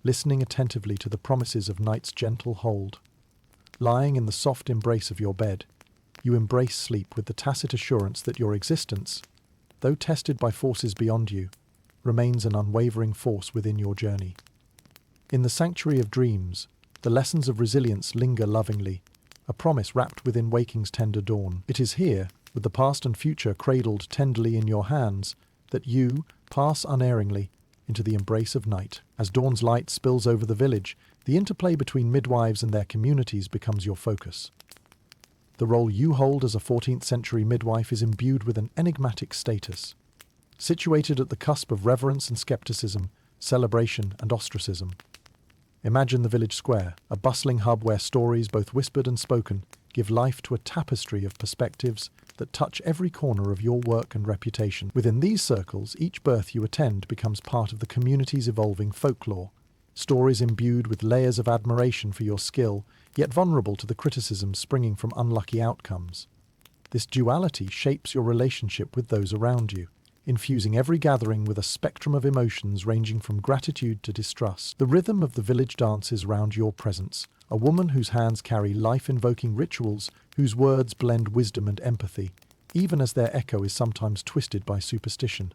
listening attentively to the promises of night's gentle hold. Lying in the soft embrace of your bed, you embrace sleep with the tacit assurance that your existence, though tested by forces beyond you, remains an unwavering force within your journey. In the sanctuary of dreams, the lessons of resilience linger lovingly, a promise wrapped within waking's tender dawn. It is here, with the past and future cradled tenderly in your hands, that you pass unerringly into the embrace of night. As dawn's light spills over the village, the interplay between midwives and their communities becomes your focus. The role you hold as a 14th century midwife is imbued with an enigmatic status. Situated at the cusp of reverence and skepticism, celebration and ostracism. Imagine the village square, a bustling hub where stories, both whispered and spoken, give life to a tapestry of perspectives that touch every corner of your work and reputation. Within these circles, each birth you attend becomes part of the community's evolving folklore, stories imbued with layers of admiration for your skill, yet vulnerable to the criticisms springing from unlucky outcomes. This duality shapes your relationship with those around you, infusing every gathering with a spectrum of emotions ranging from gratitude to distrust. The rhythm of the village dances round your presence, a woman whose hands carry life-invoking rituals, whose words blend wisdom and empathy, even as their echo is sometimes twisted by superstition.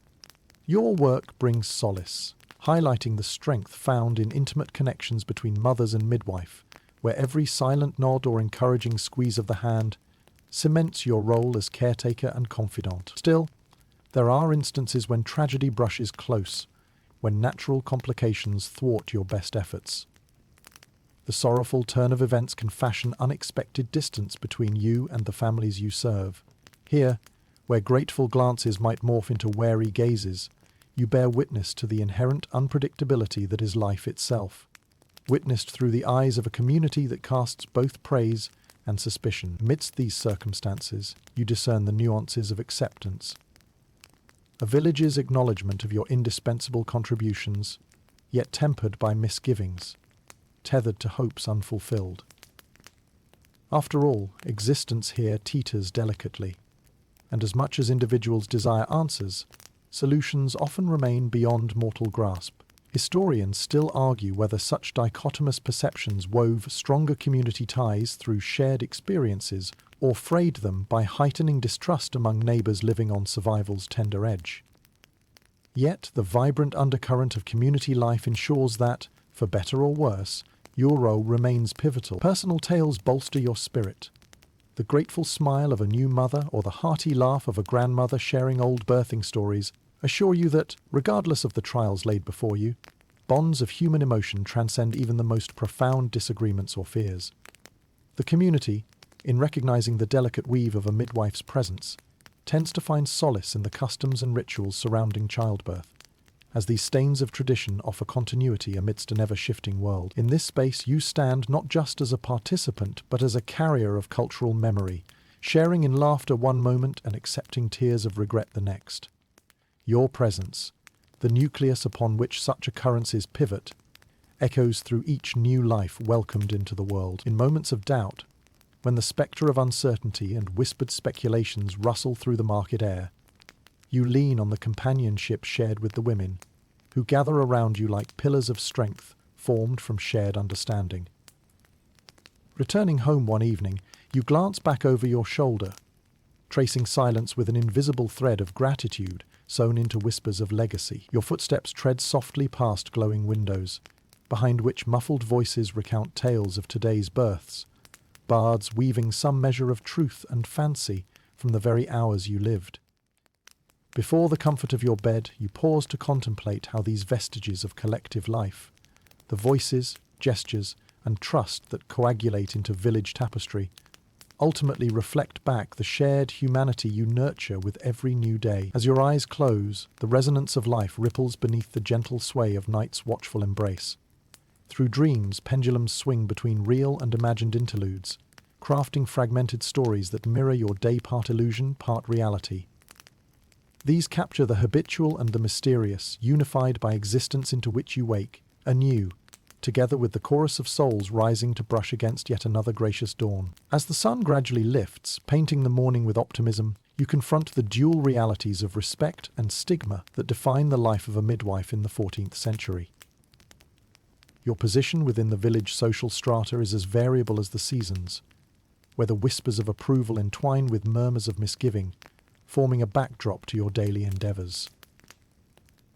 Your work brings solace, highlighting the strength found in intimate connections between mothers and midwife, where every silent nod or encouraging squeeze of the hand cements your role as caretaker and confidant. Still, there are instances when tragedy brushes close, when natural complications thwart your best efforts. The sorrowful turn of events can fashion unexpected distance between you and the families you serve. Here, where grateful glances might morph into wary gazes, you bear witness to the inherent unpredictability that is life itself, witnessed through the eyes of a community that casts both praise and suspicion. Amidst these circumstances, you discern the nuances of acceptance. a village's acknowledgement of your indispensable contributions, yet tempered by misgivings, tethered to hopes unfulfilled. After all, existence here teeters delicately, and as much as individuals desire answers, solutions often remain beyond mortal grasp. Historians still argue whether such dichotomous perceptions wove stronger community ties through shared experiences or frayed them by heightening distrust among neighbours living on survival's tender edge. Yet the vibrant undercurrent of community life ensures that, for better or worse, your role remains pivotal. Personal tales bolster your spirit. The grateful smile of a new mother or the hearty laugh of a grandmother sharing old birthing stories assure you that, regardless of the trials laid before you, bonds of human emotion transcend even the most profound disagreements or fears. The community, in recognizing the delicate weave of a midwife's presence, tends to find solace in the customs and rituals surrounding childbirth, as these stains of tradition offer continuity amidst an ever-shifting world. In this space you stand not just as a participant, but as a carrier of cultural memory, sharing in laughter one moment and accepting tears of regret the next. Your presence, the nucleus upon which such occurrences pivot, echoes through each new life welcomed into the world. In moments of doubt, when the spectre of uncertainty and whispered speculations rustle through the market air, you lean on the companionship shared with the women, who gather around you like pillars of strength formed from shared understanding. Returning home one evening, you glance back over your shoulder, tracing silence with an invisible thread of gratitude sewn into whispers of legacy. Your footsteps tread softly past glowing windows, behind which muffled voices recount tales of today's births, bards weaving some measure of truth and fancy from the very hours you lived. Before the comfort of your bed, you pause to contemplate how these vestiges of collective life, the voices, gestures, and trust that coagulate into village tapestry, ultimately reflect back the shared humanity you nurture with every new day. As your eyes close, the resonance of life ripples beneath the gentle sway of night's watchful embrace. Through dreams, pendulums swing between real and imagined interludes, crafting fragmented stories that mirror your day part illusion, part reality. These capture the habitual and the mysterious, unified by existence into which you wake, anew, together with the chorus of souls rising to brush against yet another gracious dawn. As the sun gradually lifts, painting the morning with optimism, you confront the dual realities of respect and stigma that define the life of a midwife in the 14th century. Your position within the village social strata is as variable as the seasons, where the whispers of approval entwine with murmurs of misgiving, forming a backdrop to your daily endeavours.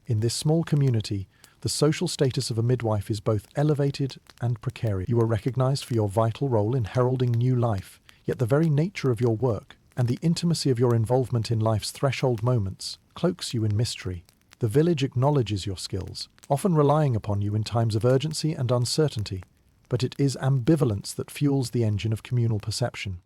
In this small community, the social status of a midwife is both elevated and precarious. You are recognised for your vital role in heralding new life, yet the very nature of your work and the intimacy of your involvement in life's threshold moments cloaks you in mystery. The village acknowledges your skills, often relying upon you in times of urgency and uncertainty, but it is ambivalence that fuels the engine of communal perception.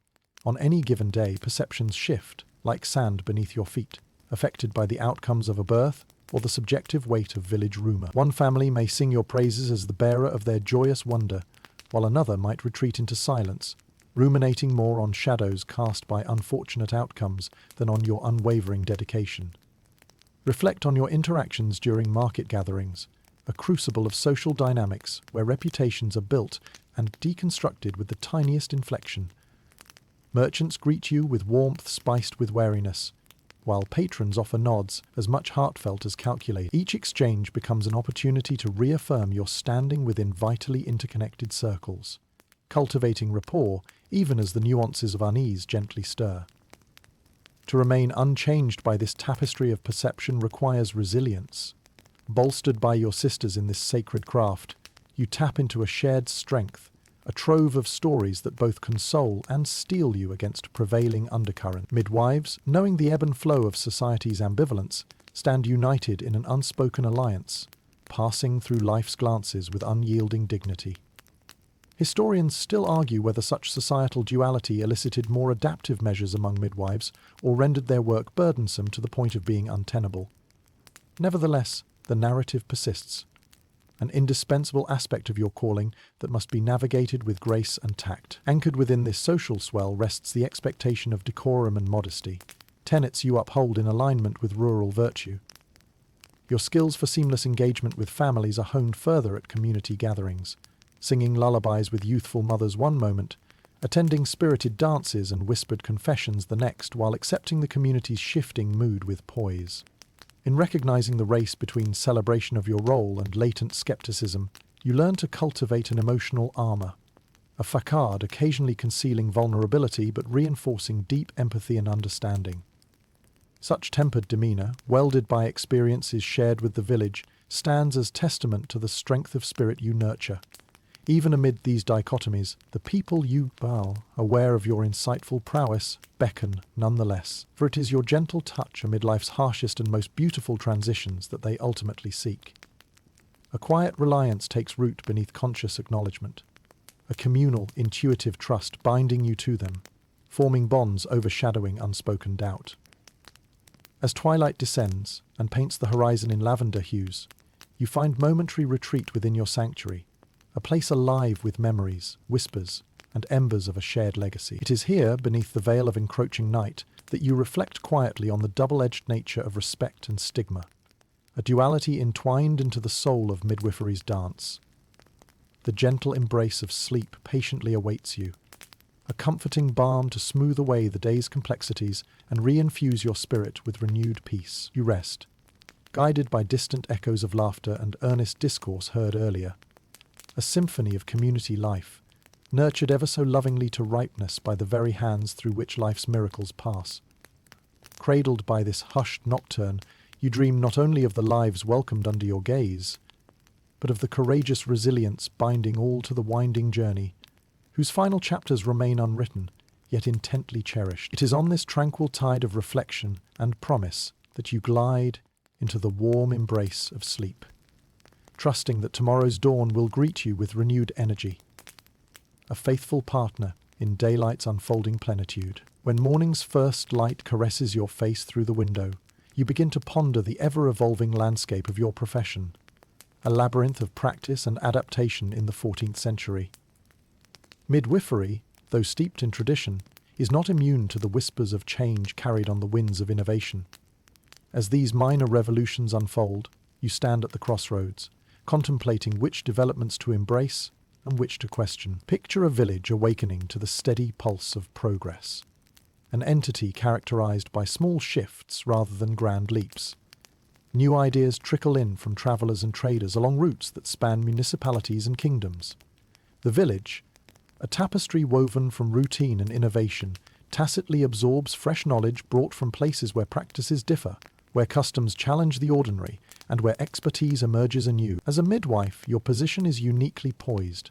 On any given day, perceptions shift, like sand beneath your feet, affected by the outcomes of a birth or the subjective weight of village rumour. One family may sing your praises as the bearer of their joyous wonder, while another might retreat into silence, ruminating more on shadows cast by unfortunate outcomes than on your unwavering dedication. Reflect on your interactions during market gatherings, a crucible of social dynamics where reputations are built and deconstructed with the tiniest inflection. Merchants greet you with warmth spiced with wariness, while patrons offer nods as much heartfelt as calculated. Each exchange becomes an opportunity to reaffirm your standing within vitally interconnected circles, cultivating rapport even as the nuances of unease gently stir. To remain unchanged by this tapestry of perception requires resilience. Bolstered by your sisters in this sacred craft, you tap into a shared strength, a trove of stories that both console and steel you against prevailing undercurrent. Midwives, knowing the ebb and flow of society's ambivalence, stand united in an unspoken alliance, passing through life's glances with unyielding dignity. Historians still argue whether such societal duality elicited more adaptive measures among midwives or rendered their work burdensome to the point of being untenable. Nevertheless, the narrative persists, an indispensable aspect of your calling that must be navigated with grace and tact. Anchored within this social swell rests the expectation of decorum and modesty, tenets you uphold in alignment with rural virtue. Your skills for seamless engagement with families are honed further at community gatherings, singing lullabies with youthful mothers one moment, attending spirited dances and whispered confessions the next, while accepting the community's shifting mood with poise. In recognizing the race between celebration of your role and latent skepticism, you learn to cultivate an emotional armor, a facade occasionally concealing vulnerability but reinforcing deep empathy and understanding. Such tempered demeanor, welded by experiences shared with the village, stands as testament to the strength of spirit you nurture. Even amid these dichotomies, the people you bow, aware of your insightful prowess, beckon nonetheless, for it is your gentle touch amid life's harshest and most beautiful transitions that they ultimately seek. A quiet reliance takes root beneath conscious acknowledgement, a communal, intuitive trust binding you to them, forming bonds overshadowing unspoken doubt. As twilight descends and paints the horizon in lavender hues, you find momentary retreat within your sanctuary, a place alive with memories, whispers, and embers of a shared legacy. It is here, beneath the veil of encroaching night, that you reflect quietly on the double-edged nature of respect and stigma, a duality entwined into the soul of midwifery's dance. The gentle embrace of sleep patiently awaits you, a comforting balm to smooth away the day's complexities and re-infuse your spirit with renewed peace. You rest, guided by distant echoes of laughter and earnest discourse heard earlier, a symphony of community life, nurtured ever so lovingly to ripeness by the very hands through which life's miracles pass. Cradled by this hushed nocturne, you dream not only of the lives welcomed under your gaze, but of the courageous resilience binding all to the winding journey, whose final chapters remain unwritten, yet intently cherished. It is on this tranquil tide of reflection and promise that you glide into the warm embrace of sleep, trusting that tomorrow's dawn will greet you with renewed energy, a faithful partner in daylight's unfolding plenitude. When morning's first light caresses your face through the window, you begin to ponder the ever-evolving landscape of your profession, a labyrinth of practice and adaptation in the 14th century. Midwifery, though steeped in tradition, is not immune to the whispers of change carried on the winds of innovation. As these minor revolutions unfold, you stand at the crossroads, contemplating which developments to embrace and which to question. Picture a village awakening to the steady pulse of progress, an entity characterized by small shifts rather than grand leaps. New ideas trickle in from travelers and traders along routes that span municipalities and kingdoms. The village, a tapestry woven from routine and innovation, tacitly absorbs fresh knowledge brought from places where practices differ, where customs challenge the ordinary, and where expertise emerges anew. As a midwife, your position is uniquely poised.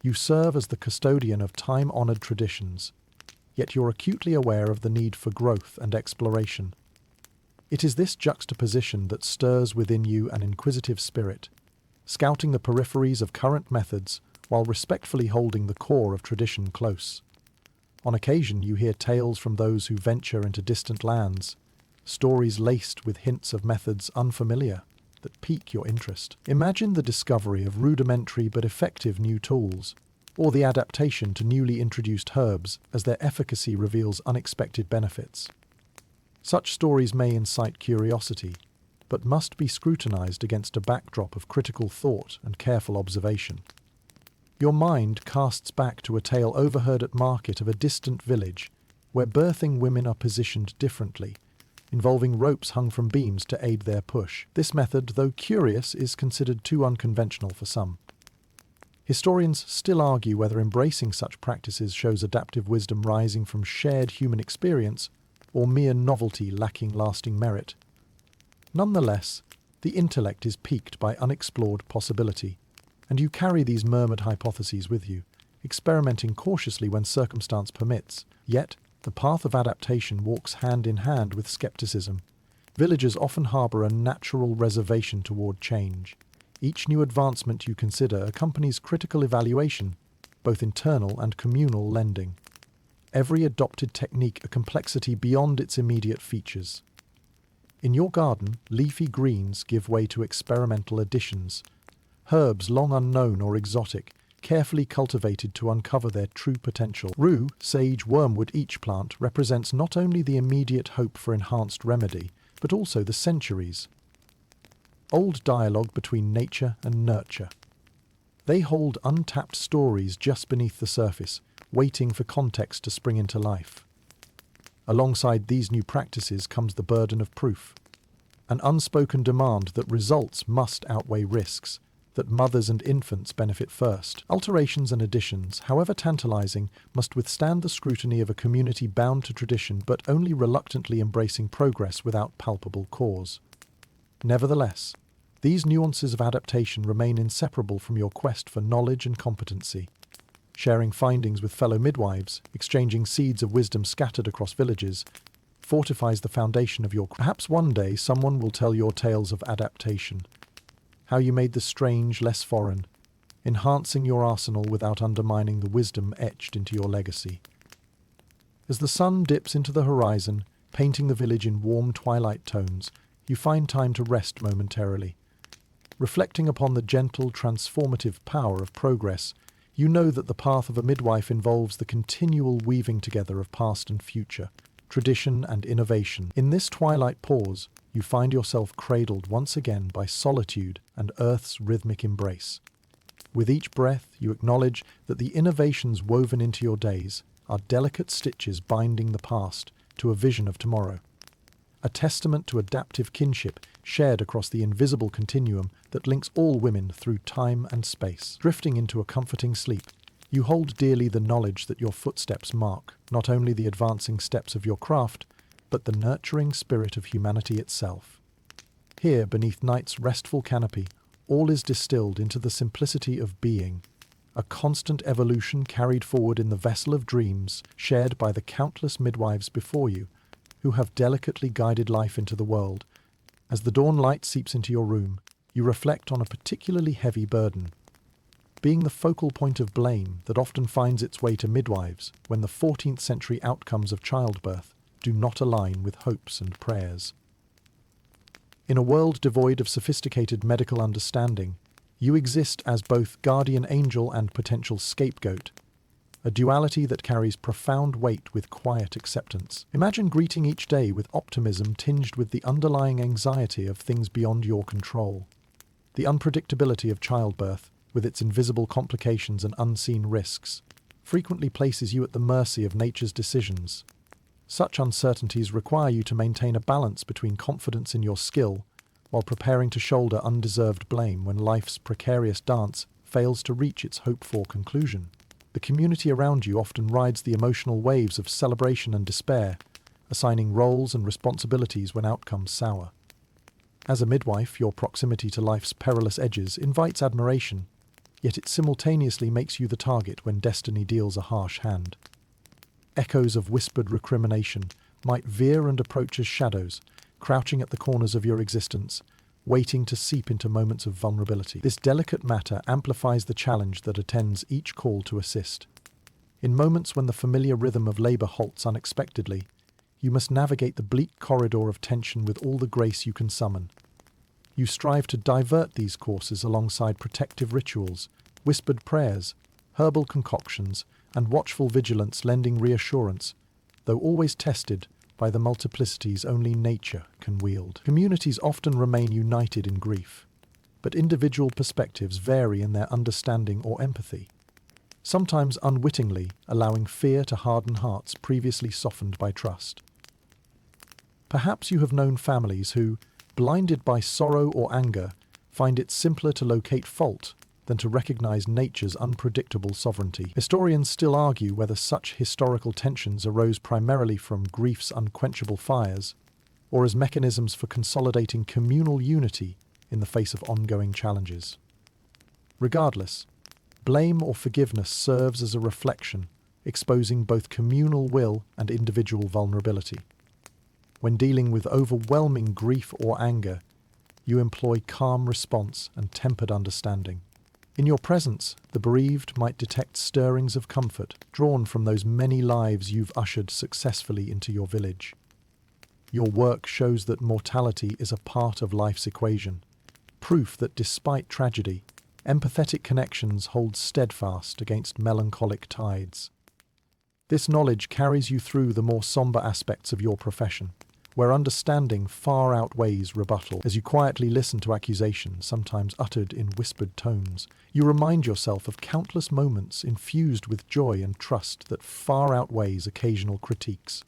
You serve as the custodian of time-honored traditions, yet you're acutely aware of the need for growth and exploration. It is this juxtaposition that stirs within you an inquisitive spirit, scouting the peripheries of current methods while respectfully holding the core of tradition close. On occasion, you hear tales from those who venture into distant lands, stories laced with hints of methods unfamiliar that pique your interest. Imagine the discovery of rudimentary but effective new tools, or the adaptation to newly introduced herbs as their efficacy reveals unexpected benefits. Such stories may incite curiosity, but must be scrutinized against a backdrop of critical thought and careful observation. Your mind casts back to a tale overheard at market of a distant village where birthing women are positioned differently, involving ropes hung from beams to aid their push. This method, though curious, is considered too unconventional for some. Historians still argue whether embracing such practices shows adaptive wisdom rising from shared human experience or mere novelty lacking lasting merit. Nonetheless, the intellect is piqued by unexplored possibility, and you carry these murmured hypotheses with you, experimenting cautiously when circumstance permits. Yet, the path of adaptation walks hand in hand with skepticism. Villagers often harbour a natural reservation toward change. Each new advancement you consider accompanies critical evaluation, both internal and communal lending. Every adopted technique a complexity beyond its immediate features. In your garden, leafy greens give way to experimental additions. Herbs long unknown or exotic carefully cultivated to uncover their true potential. Rue, sage, wormwood, each plant represents not only the immediate hope for enhanced remedy, but also the centuries old dialogue between nature and nurture. They hold untapped stories just beneath the surface, waiting for context to spring into life. Alongside these new practices comes the burden of proof, an unspoken demand that results must outweigh risks, that mothers and infants benefit first. Alterations and additions, however tantalizing, must withstand the scrutiny of a community bound to tradition but only reluctantly embracing progress without palpable cause. Nevertheless, these nuances of adaptation remain inseparable from your quest for knowledge and competency. Sharing findings with fellow midwives, exchanging seeds of wisdom scattered across villages, fortifies the foundation of your... Perhaps one day someone will tell your tales of adaptation, how you made the strange less foreign, enhancing your arsenal without undermining the wisdom etched into your legacy. As the sun dips into the horizon, painting the village in warm twilight tones, you find time to rest momentarily. Reflecting upon the gentle, transformative power of progress, you know that the path of a midwife involves the continual weaving together of past and future, tradition and innovation. In this twilight pause, you find yourself cradled once again by solitude and Earth's rhythmic embrace. With each breath, you acknowledge that the innovations woven into your days are delicate stitches binding the past to a vision of tomorrow. A testament to adaptive kinship shared across the invisible continuum that links all women through time and space. Drifting into a comforting sleep, you hold dearly the knowledge that your footsteps mark not only the advancing steps of your craft, but the nurturing spirit of humanity itself. Here, beneath night's restful canopy, all is distilled into the simplicity of being, a constant evolution carried forward in the vessel of dreams shared by the countless midwives before you, who have delicately guided life into the world. As the dawn light seeps into your room, you reflect on a particularly heavy burden, being the focal point of blame that often finds its way to midwives when the 14th century outcomes of childbirth do not align with hopes and prayers. In a world devoid of sophisticated medical understanding, you exist as both guardian angel and potential scapegoat, a duality that carries profound weight with quiet acceptance. Imagine greeting each day with optimism tinged with the underlying anxiety of things beyond your control. The unpredictability of childbirth, with its invisible complications and unseen risks, frequently places you at the mercy of nature's decisions. Such uncertainties require you to maintain a balance between confidence in your skill while preparing to shoulder undeserved blame when life's precarious dance fails to reach its hoped-for conclusion. The community around you often rides the emotional waves of celebration and despair, assigning roles and responsibilities when outcomes sour. As a midwife, your proximity to life's perilous edges invites admiration, yet it simultaneously makes you the target when destiny deals a harsh hand. Echoes of whispered recrimination might veer and approach as shadows, crouching at the corners of your existence, waiting to seep into moments of vulnerability. This delicate matter amplifies the challenge that attends each call to assist. In moments when the familiar rhythm of labor halts unexpectedly, you must navigate the bleak corridor of tension with all the grace you can summon. You strive to divert these courses alongside protective rituals, whispered prayers, herbal concoctions, and watchful vigilance, lending reassurance, though always tested by the multiplicities only nature can wield. Communities often remain united in grief, but individual perspectives vary in their understanding or empathy, sometimes unwittingly allowing fear to harden hearts previously softened by trust. Perhaps you have known families who, blinded by sorrow or anger, find it simpler to locate fault than to recognize nature's unpredictable sovereignty. Historians still argue whether such historical tensions arose primarily from grief's unquenchable fires, or as mechanisms for consolidating communal unity in the face of ongoing challenges. Regardless, blame or forgiveness serves as a reflection, exposing both communal will and individual vulnerability. When dealing with overwhelming grief or anger, you employ calm response and tempered understanding. In your presence, the bereaved might detect stirrings of comfort drawn from those many lives you've ushered successfully into your village. Your work shows that mortality is a part of life's equation, proof that despite tragedy, empathetic connections hold steadfast against melancholic tides. This knowledge carries you through the more somber aspects of your profession, where understanding far outweighs rebuttal. As you quietly listen to accusations, sometimes uttered in whispered tones, you remind yourself of countless moments infused with joy and trust that far outweighs occasional critiques.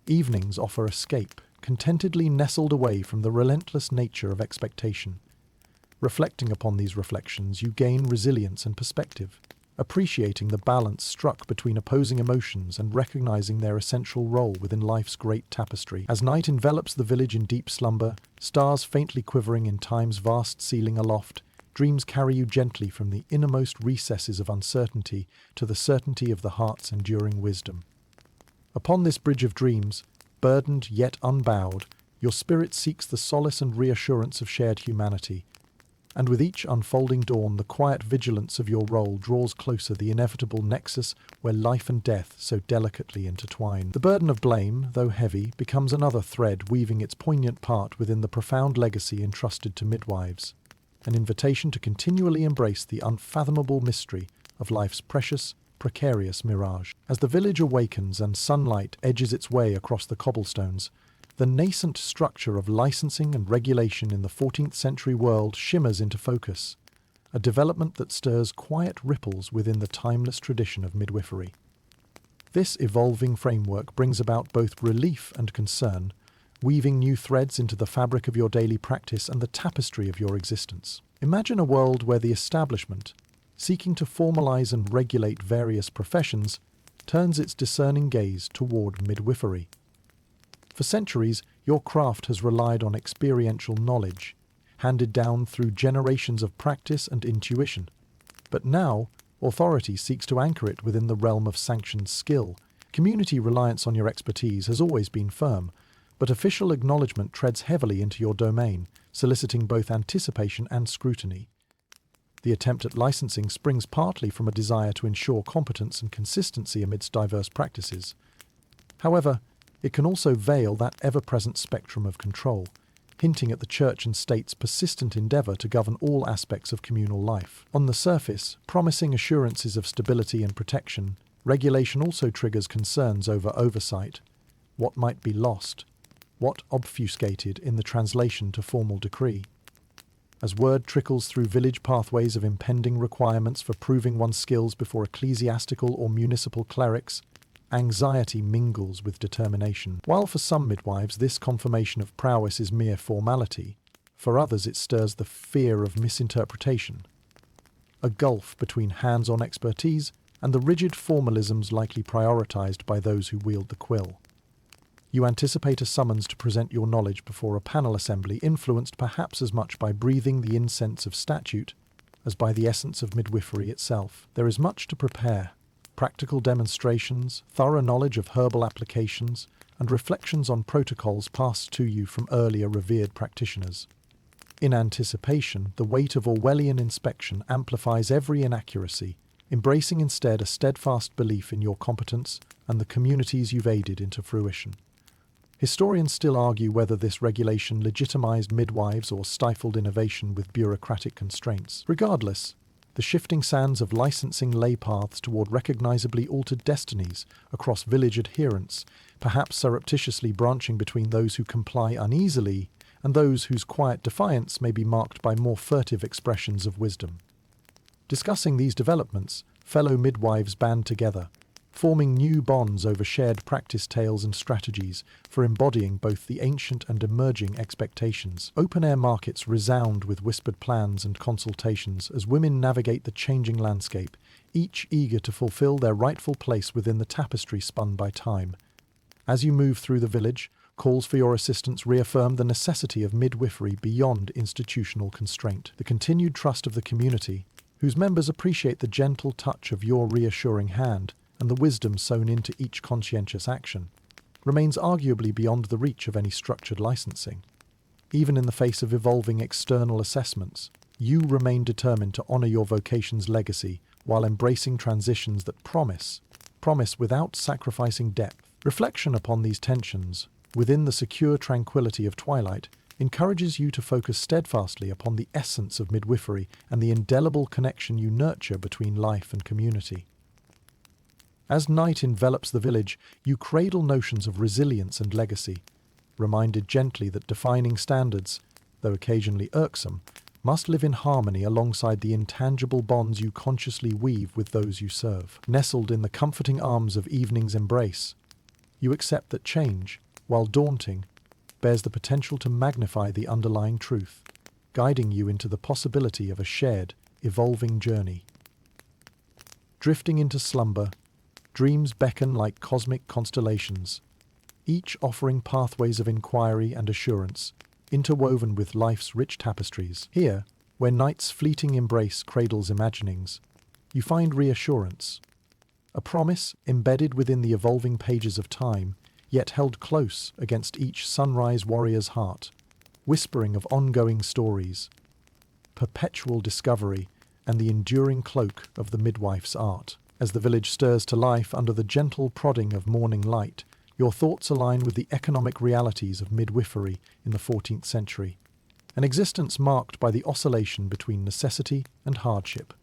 Evenings offer escape, contentedly nestled away from the relentless nature of expectation. Reflecting upon these reflections, you gain resilience and perspective, appreciating the balance struck between opposing emotions and recognizing their essential role within life's great tapestry. As night envelops the village in deep slumber, stars faintly quivering in time's vast ceiling aloft, dreams carry you gently from the innermost recesses of uncertainty to the certainty of the heart's enduring wisdom. Upon this bridge of dreams, burdened yet unbowed, your spirit seeks the solace and reassurance of shared humanity, and with each unfolding dawn, the quiet vigilance of your role draws closer the inevitable nexus where life and death so delicately intertwine. The burden of blame, though heavy, becomes another thread weaving its poignant part within the profound legacy entrusted to midwives, an invitation to continually embrace the unfathomable mystery of life's precious, precarious mirage. As the village awakens and sunlight edges its way across the cobblestones, the nascent structure of licensing and regulation in the 14th century world shimmers into focus, a development that stirs quiet ripples within the timeless tradition of midwifery. This evolving framework brings about both relief and concern, weaving new threads into the fabric of your daily practice and the tapestry of your existence. Imagine a world where the establishment, seeking to formalize and regulate various professions, turns its discerning gaze toward midwifery. For centuries, your craft has relied on experiential knowledge, handed down through generations of practice and intuition. But now, authority seeks to anchor it within the realm of sanctioned skill. Community reliance on your expertise has always been firm, but official acknowledgement treads heavily into your domain, soliciting both anticipation and scrutiny. The attempt at licensing springs partly from a desire to ensure competence and consistency amidst diverse practices. However, it can also veil that ever-present spectrum of control, hinting at the church and state's persistent endeavour to govern all aspects of communal life. On the surface, promising assurances of stability and protection, regulation also triggers concerns over oversight, what might be lost, what obfuscated in the translation to formal decree. As word trickles through village pathways of impending requirements for proving one's skills before ecclesiastical or municipal clerics, anxiety mingles with determination. While for some midwives this confirmation of prowess is mere formality, for others it stirs the fear of misinterpretation, a gulf between hands-on expertise and the rigid formalisms likely prioritized by those who wield the quill. You anticipate a summons to present your knowledge before a panel assembly influenced perhaps as much by breathing the incense of statute as by the essence of midwifery itself. There is much to prepare. Practical demonstrations, thorough knowledge of herbal applications, and reflections on protocols passed to you from earlier revered practitioners. In anticipation, the weight of Orwellian inspection amplifies every inaccuracy, embracing instead a steadfast belief in your competence and the communities you've aided into fruition. Historians still argue whether this regulation legitimized midwives or stifled innovation with bureaucratic constraints. Regardless, the shifting sands of licensing lay paths toward recognizably altered destinies across village adherents, perhaps surreptitiously branching between those who comply uneasily and those whose quiet defiance may be marked by more furtive expressions of wisdom. Discussing these developments, fellow midwives band together, forming new bonds over shared practice tales and strategies for embodying both the ancient and emerging expectations. Open-air markets resound with whispered plans and consultations as women navigate the changing landscape, each eager to fulfill their rightful place within the tapestry spun by time. As you move through the village, calls for your assistance reaffirm the necessity of midwifery beyond institutional constraint. The continued trust of the community, whose members appreciate the gentle touch of your reassuring hand and the wisdom sown into each conscientious action, remains arguably beyond the reach of any structured licensing. Even in the face of evolving external assessments, you remain determined to honor your vocation's legacy while embracing transitions that promise without sacrificing depth. Reflection upon these tensions, within the secure tranquility of twilight, encourages you to focus steadfastly upon the essence of midwifery and the indelible connection you nurture between life and community. As night envelops the village, you cradle notions of resilience and legacy, reminded gently that defining standards, though occasionally irksome, must live in harmony alongside the intangible bonds you consciously weave with those you serve. Nestled in the comforting arms of evening's embrace, you accept that change, while daunting, bears the potential to magnify the underlying truth, guiding you into the possibility of a shared, evolving journey. Drifting into slumber, dreams beckon like cosmic constellations, each offering pathways of inquiry and assurance, interwoven with life's rich tapestries. Here, where night's fleeting embrace cradles imaginings, you find reassurance, a promise embedded within the evolving pages of time, yet held close against each sunrise warrior's heart, whispering of ongoing stories, perpetual discovery, and the enduring cloak of the midwife's art. As the village stirs to life under the gentle prodding of morning light, your thoughts align with the economic realities of midwifery in the 14th century, an existence marked by the oscillation between necessity and hardship.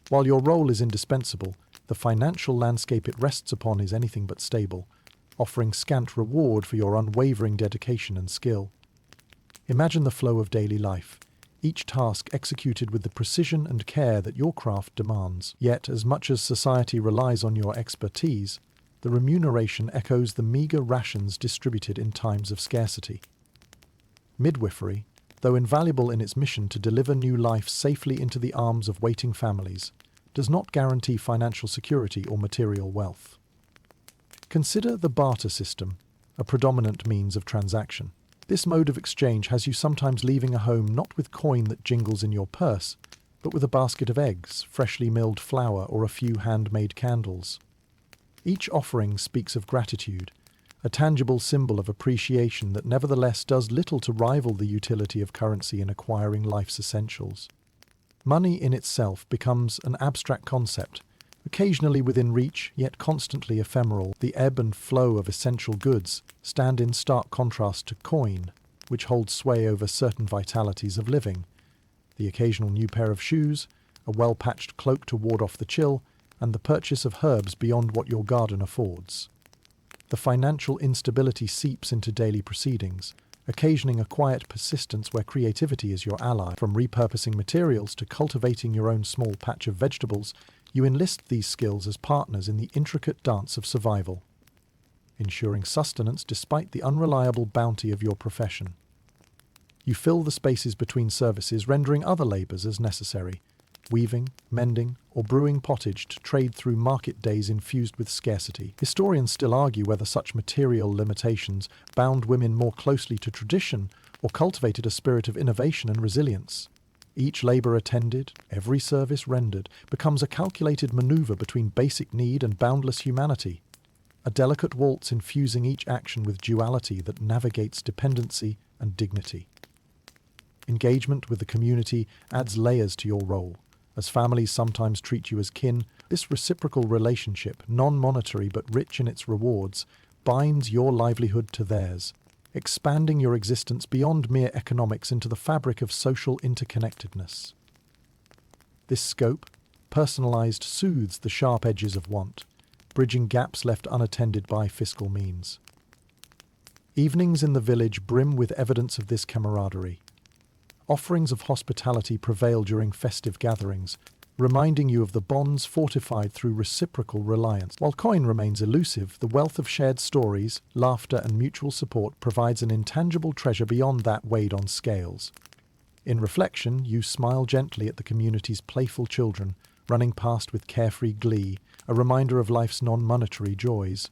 While your role is indispensable, the financial landscape it rests upon is anything but stable, offering scant reward for your unwavering dedication and skill. Imagine the flow of daily life, each task executed with the precision and care that your craft demands. Yet, as much as society relies on your expertise, the remuneration echoes the meagre rations distributed in times of scarcity. Midwifery, though invaluable in its mission to deliver new life safely into the arms of waiting families, does not guarantee financial security or material wealth. Consider the barter system, a predominant means of transaction. This mode of exchange has you sometimes leaving a home not with coin that jingles in your purse, but with a basket of eggs, freshly milled flour, or a few handmade candles. Each offering speaks of gratitude, a tangible symbol of appreciation that nevertheless does little to rival the utility of currency in acquiring life's essentials. Money in itself becomes an abstract concept, occasionally within reach, yet constantly ephemeral. The ebb and flow of essential goods stand in stark contrast to coin, which holds sway over certain vitalities of living. The occasional new pair of shoes, a well-patched cloak to ward off the chill, and the purchase of herbs beyond what your garden affords. The financial instability seeps into daily proceedings, occasioning a quiet persistence where creativity is your ally. From repurposing materials to cultivating your own small patch of vegetables, you enlist these skills as partners in the intricate dance of survival, ensuring sustenance despite the unreliable bounty of your profession. You fill the spaces between services, rendering other labours as necessary, weaving, mending, or brewing pottage to trade through market days infused with scarcity. Historians still argue whether such material limitations bound women more closely to tradition or cultivated a spirit of innovation and resilience. Each labour attended, every service rendered, becomes a calculated manoeuvre between basic need and boundless humanity, a delicate waltz infusing each action with duality that navigates dependency and dignity. Engagement with the community adds layers to your role. As families sometimes treat you as kin, this reciprocal relationship, non-monetary but rich in its rewards, binds your livelihood to theirs, expanding your existence beyond mere economics into the fabric of social interconnectedness. This scope, personalized, soothes the sharp edges of want, bridging gaps left unattended by fiscal means. Evenings in the village brim with evidence of this camaraderie. Offerings of hospitality prevail during festive gatherings, reminding you of the bonds fortified through reciprocal reliance. While coin remains elusive, the wealth of shared stories, laughter, and mutual support provides an intangible treasure beyond that weighed on scales. In reflection, you smile gently at the community's playful children, running past with carefree glee, a reminder of life's non-monetary joys.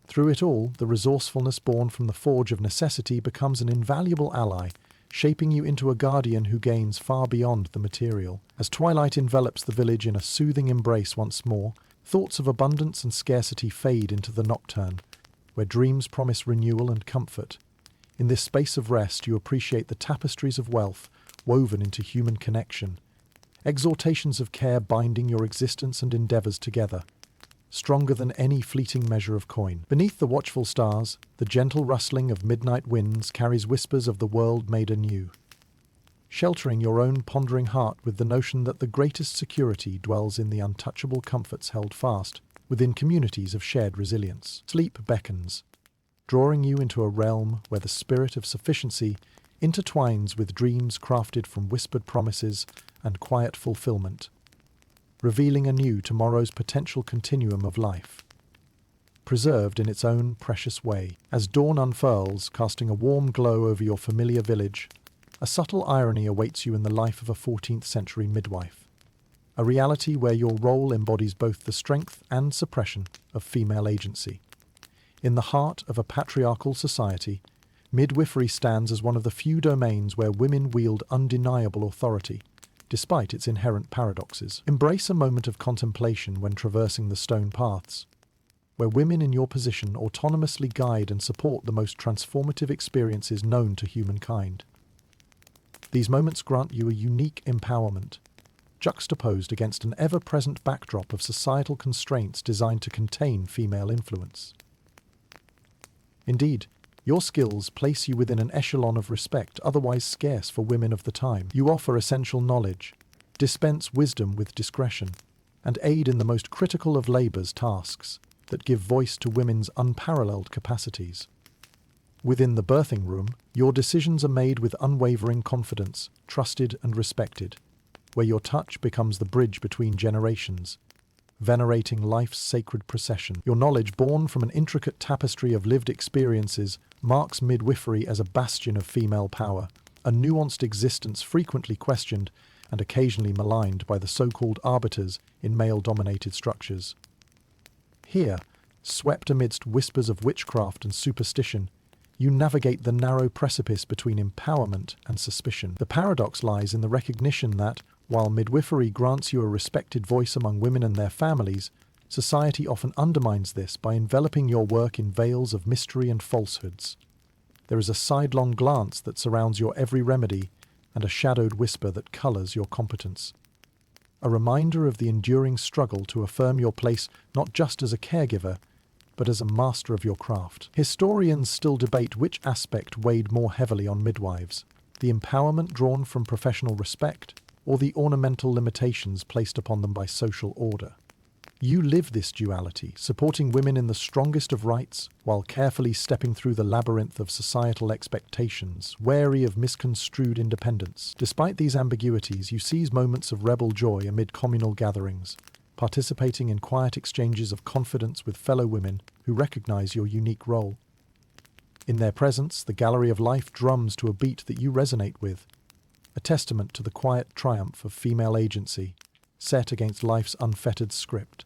Through it all, the resourcefulness born from the forge of necessity becomes an invaluable ally, shaping you into a guardian who gains far beyond the material. As twilight envelops the village in a soothing embrace once more, thoughts of abundance and scarcity fade into the nocturne, where dreams promise renewal and comfort. In this space of rest, you appreciate the tapestries of wealth woven into human connection, exhortations of care binding your existence and endeavours together. stronger than any fleeting measure of coin. Beneath the watchful stars, the gentle rustling of midnight winds carries whispers of the world made anew, sheltering your own pondering heart with the notion that the greatest security dwells in the untouchable comforts held fast within communities of shared resilience. Sleep beckons, drawing you into a realm where the spirit of sufficiency intertwines with dreams crafted from whispered promises and quiet fulfillment, revealing anew tomorrow's potential continuum of life, preserved in its own precious way. As dawn unfurls, casting a warm glow over your familiar village, a subtle irony awaits you in the life of a 14th century midwife, a reality where your role embodies both the strength and suppression of female agency. In the heart of a patriarchal society, midwifery stands as one of the few domains where women wield undeniable authority, despite its inherent paradoxes. Embrace a moment of contemplation when traversing the stone paths, where women in your position autonomously guide and support the most transformative experiences known to humankind. These moments grant you a unique empowerment, juxtaposed against an ever-present backdrop of societal constraints designed to contain female influence. Indeed, your skills place you within an echelon of respect otherwise scarce for women of the time. You offer essential knowledge, dispense wisdom with discretion, and aid in the most critical of labor's tasks that give voice to women's unparalleled capacities. Within the birthing room, your decisions are made with unwavering confidence, trusted and respected, where your touch becomes the bridge between generations, venerating life's sacred procession. Your knowledge, born from an intricate tapestry of lived experiences, marks midwifery as a bastion of female power, a nuanced existence frequently questioned and occasionally maligned by the so-called arbiters in male-dominated structures. Here, swept amidst whispers of witchcraft and superstition, you navigate the narrow precipice between empowerment and suspicion. The paradox lies in the recognition that, while midwifery grants you a respected voice among women and their families, society often undermines this by enveloping your work in veils of mystery and falsehoods. There is a sidelong glance that surrounds your every remedy and a shadowed whisper that colours your competence. A reminder of the enduring struggle to affirm your place not just as a caregiver, but as a master of your craft. Historians still debate which aspect weighed more heavily on midwives, the empowerment drawn from professional respect, or the ornamental limitations placed upon them by social order. You live this duality, supporting women in the strongest of rights, while carefully stepping through the labyrinth of societal expectations, wary of misconstrued independence. Despite these ambiguities, you seize moments of rebel joy amid communal gatherings, participating in quiet exchanges of confidence with fellow women who recognize your unique role. In their presence, the gallery of life drums to a beat that you resonate with, a testament to the quiet triumph of female agency, set against life's unfettered script.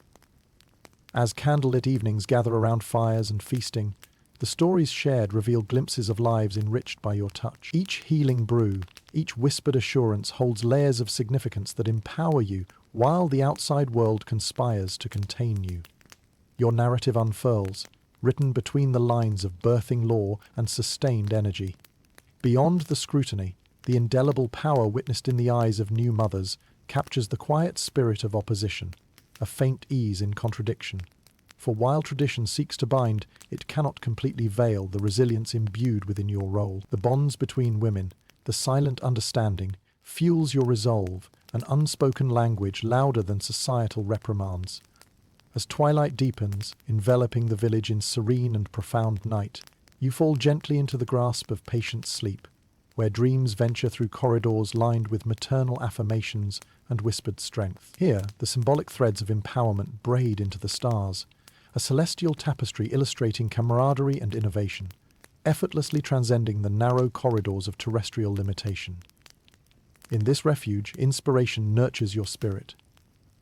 As candlelit evenings gather around fires and feasting, the stories shared reveal glimpses of lives enriched by your touch. Each healing brew, each whispered assurance holds layers of significance that empower you while the outside world conspires to contain you. Your narrative unfurls, written between the lines of birthing lore and sustained energy. Beyond the scrutiny, the indelible power witnessed in the eyes of new mothers captures the quiet spirit of opposition, a faint ease in contradiction. For while tradition seeks to bind, it cannot completely veil the resilience imbued within your role. The bonds between women, the silent understanding, fuels your resolve, an unspoken language louder than societal reprimands. As twilight deepens, enveloping the village in serene and profound night, you fall gently into the grasp of patient sleep, where dreams venture through corridors lined with maternal affirmations and whispered strength. Here, the symbolic threads of empowerment braid into the stars, a celestial tapestry illustrating camaraderie and innovation, effortlessly transcending the narrow corridors of terrestrial limitation. In this refuge, inspiration nurtures your spirit.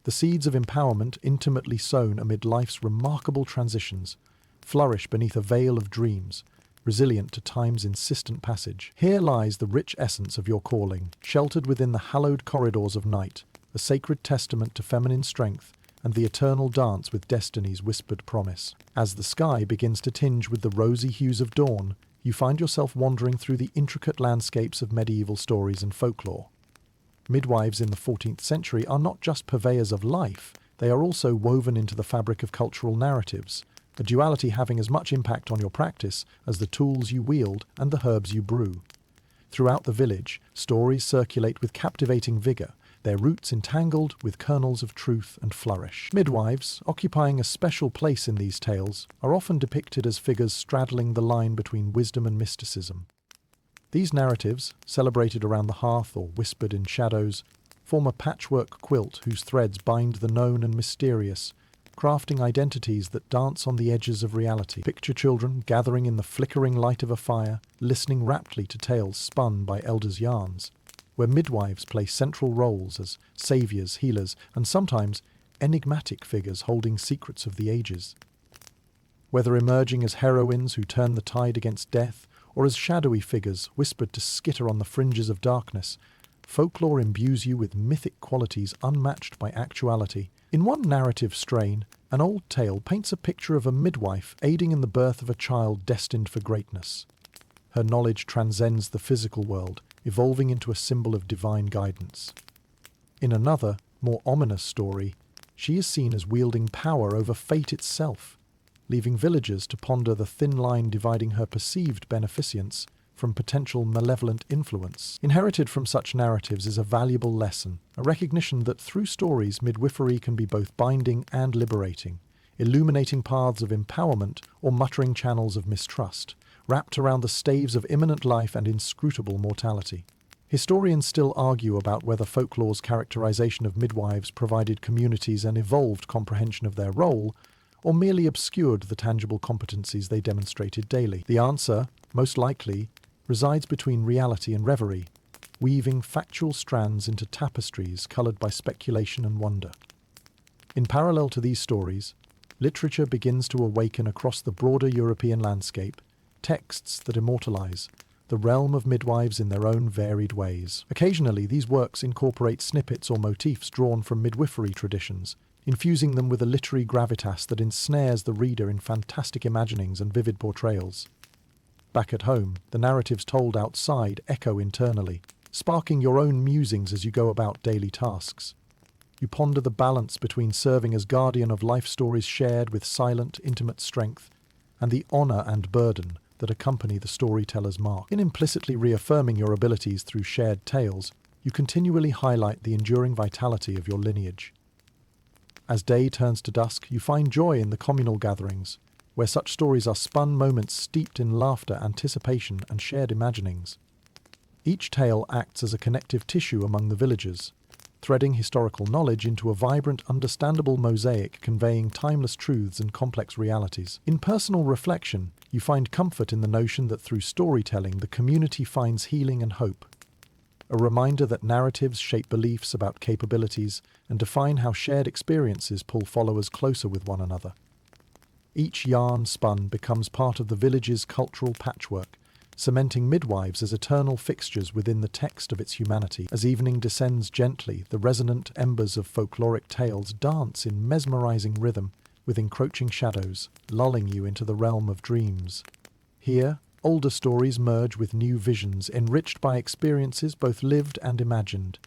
The seeds of empowerment, intimately sown amid life's remarkable transitions, flourish beneath a veil of dreams, resilient to time's insistent passage. Here lies the rich essence of your calling, sheltered within the hallowed corridors of night, a sacred testament to feminine strength and the eternal dance with destiny's whispered promise. As the sky begins to tinge with the rosy hues of dawn, you find yourself wandering through the intricate landscapes of medieval stories and folklore. Midwives in the 14th century are not just purveyors of life, they are also woven into the fabric of cultural narratives, a duality having as much impact on your practice as the tools you wield and the herbs you brew. Throughout the village, stories circulate with captivating vigour, their roots entangled with kernels of truth and flourish. Midwives, occupying a special place in these tales, are often depicted as figures straddling the line between wisdom and mysticism. These narratives, celebrated around the hearth or whispered in shadows, form a patchwork quilt whose threads bind the known and mysterious, crafting identities that dance on the edges of reality. Picture children gathering in the flickering light of a fire, listening raptly to tales spun by elders' yarns, where midwives play central roles as saviours, healers, and sometimes enigmatic figures holding secrets of the ages. Whether emerging as heroines who turn the tide against death, or as shadowy figures whispered to skitter on the fringes of darkness, folklore imbues you with mythic qualities unmatched by actuality. In one narrative strain, an old tale paints a picture of a midwife aiding in the birth of a child destined for greatness. Her knowledge transcends the physical world, evolving into a symbol of divine guidance. In another, more ominous story, she is seen as wielding power over fate itself, leaving villagers to ponder the thin line dividing her perceived beneficence from potential malevolent influence. Inherited from such narratives is a valuable lesson, a recognition that through stories midwifery can be both binding and liberating, illuminating paths of empowerment or muttering channels of mistrust, wrapped around the staves of imminent life and inscrutable mortality. Historians still argue about whether folklore's characterization of midwives provided communities an evolved comprehension of their role, or merely obscured the tangible competencies they demonstrated daily. The answer, most likely, resides between reality and reverie, weaving factual strands into tapestries coloured by speculation and wonder. In parallel to these stories, literature begins to awaken across the broader European landscape, texts that immortalize the realm of midwives in their own varied ways. Occasionally, these works incorporate snippets or motifs drawn from midwifery traditions, infusing them with a literary gravitas that ensnares the reader in fantastic imaginings and vivid portrayals. Back at home, the narratives told outside echo internally, sparking your own musings as you go about daily tasks. You ponder the balance between serving as guardian of life stories shared with silent, intimate strength, and the honour and burden that accompany the storyteller's mark. In implicitly reaffirming your abilities through shared tales, you continually highlight the enduring vitality of your lineage. As day turns to dusk, you find joy in the communal gatherings, where such stories are spun moments steeped in laughter, anticipation, and shared imaginings. Each tale acts as a connective tissue among the villagers, threading historical knowledge into a vibrant, understandable mosaic conveying timeless truths and complex realities. In personal reflection, you find comfort in the notion that through storytelling the community finds healing and hope, a reminder that narratives shape beliefs about capabilities and define how shared experiences pull followers closer with one another. Each yarn spun becomes part of the village's cultural patchwork, cementing midwives as eternal fixtures within the text of its humanity. As evening descends gently, the resonant embers of folkloric tales dance in mesmerizing rhythm with encroaching shadows, lulling you into the realm of dreams. Here, older stories merge with new visions, enriched by experiences both lived and imagined,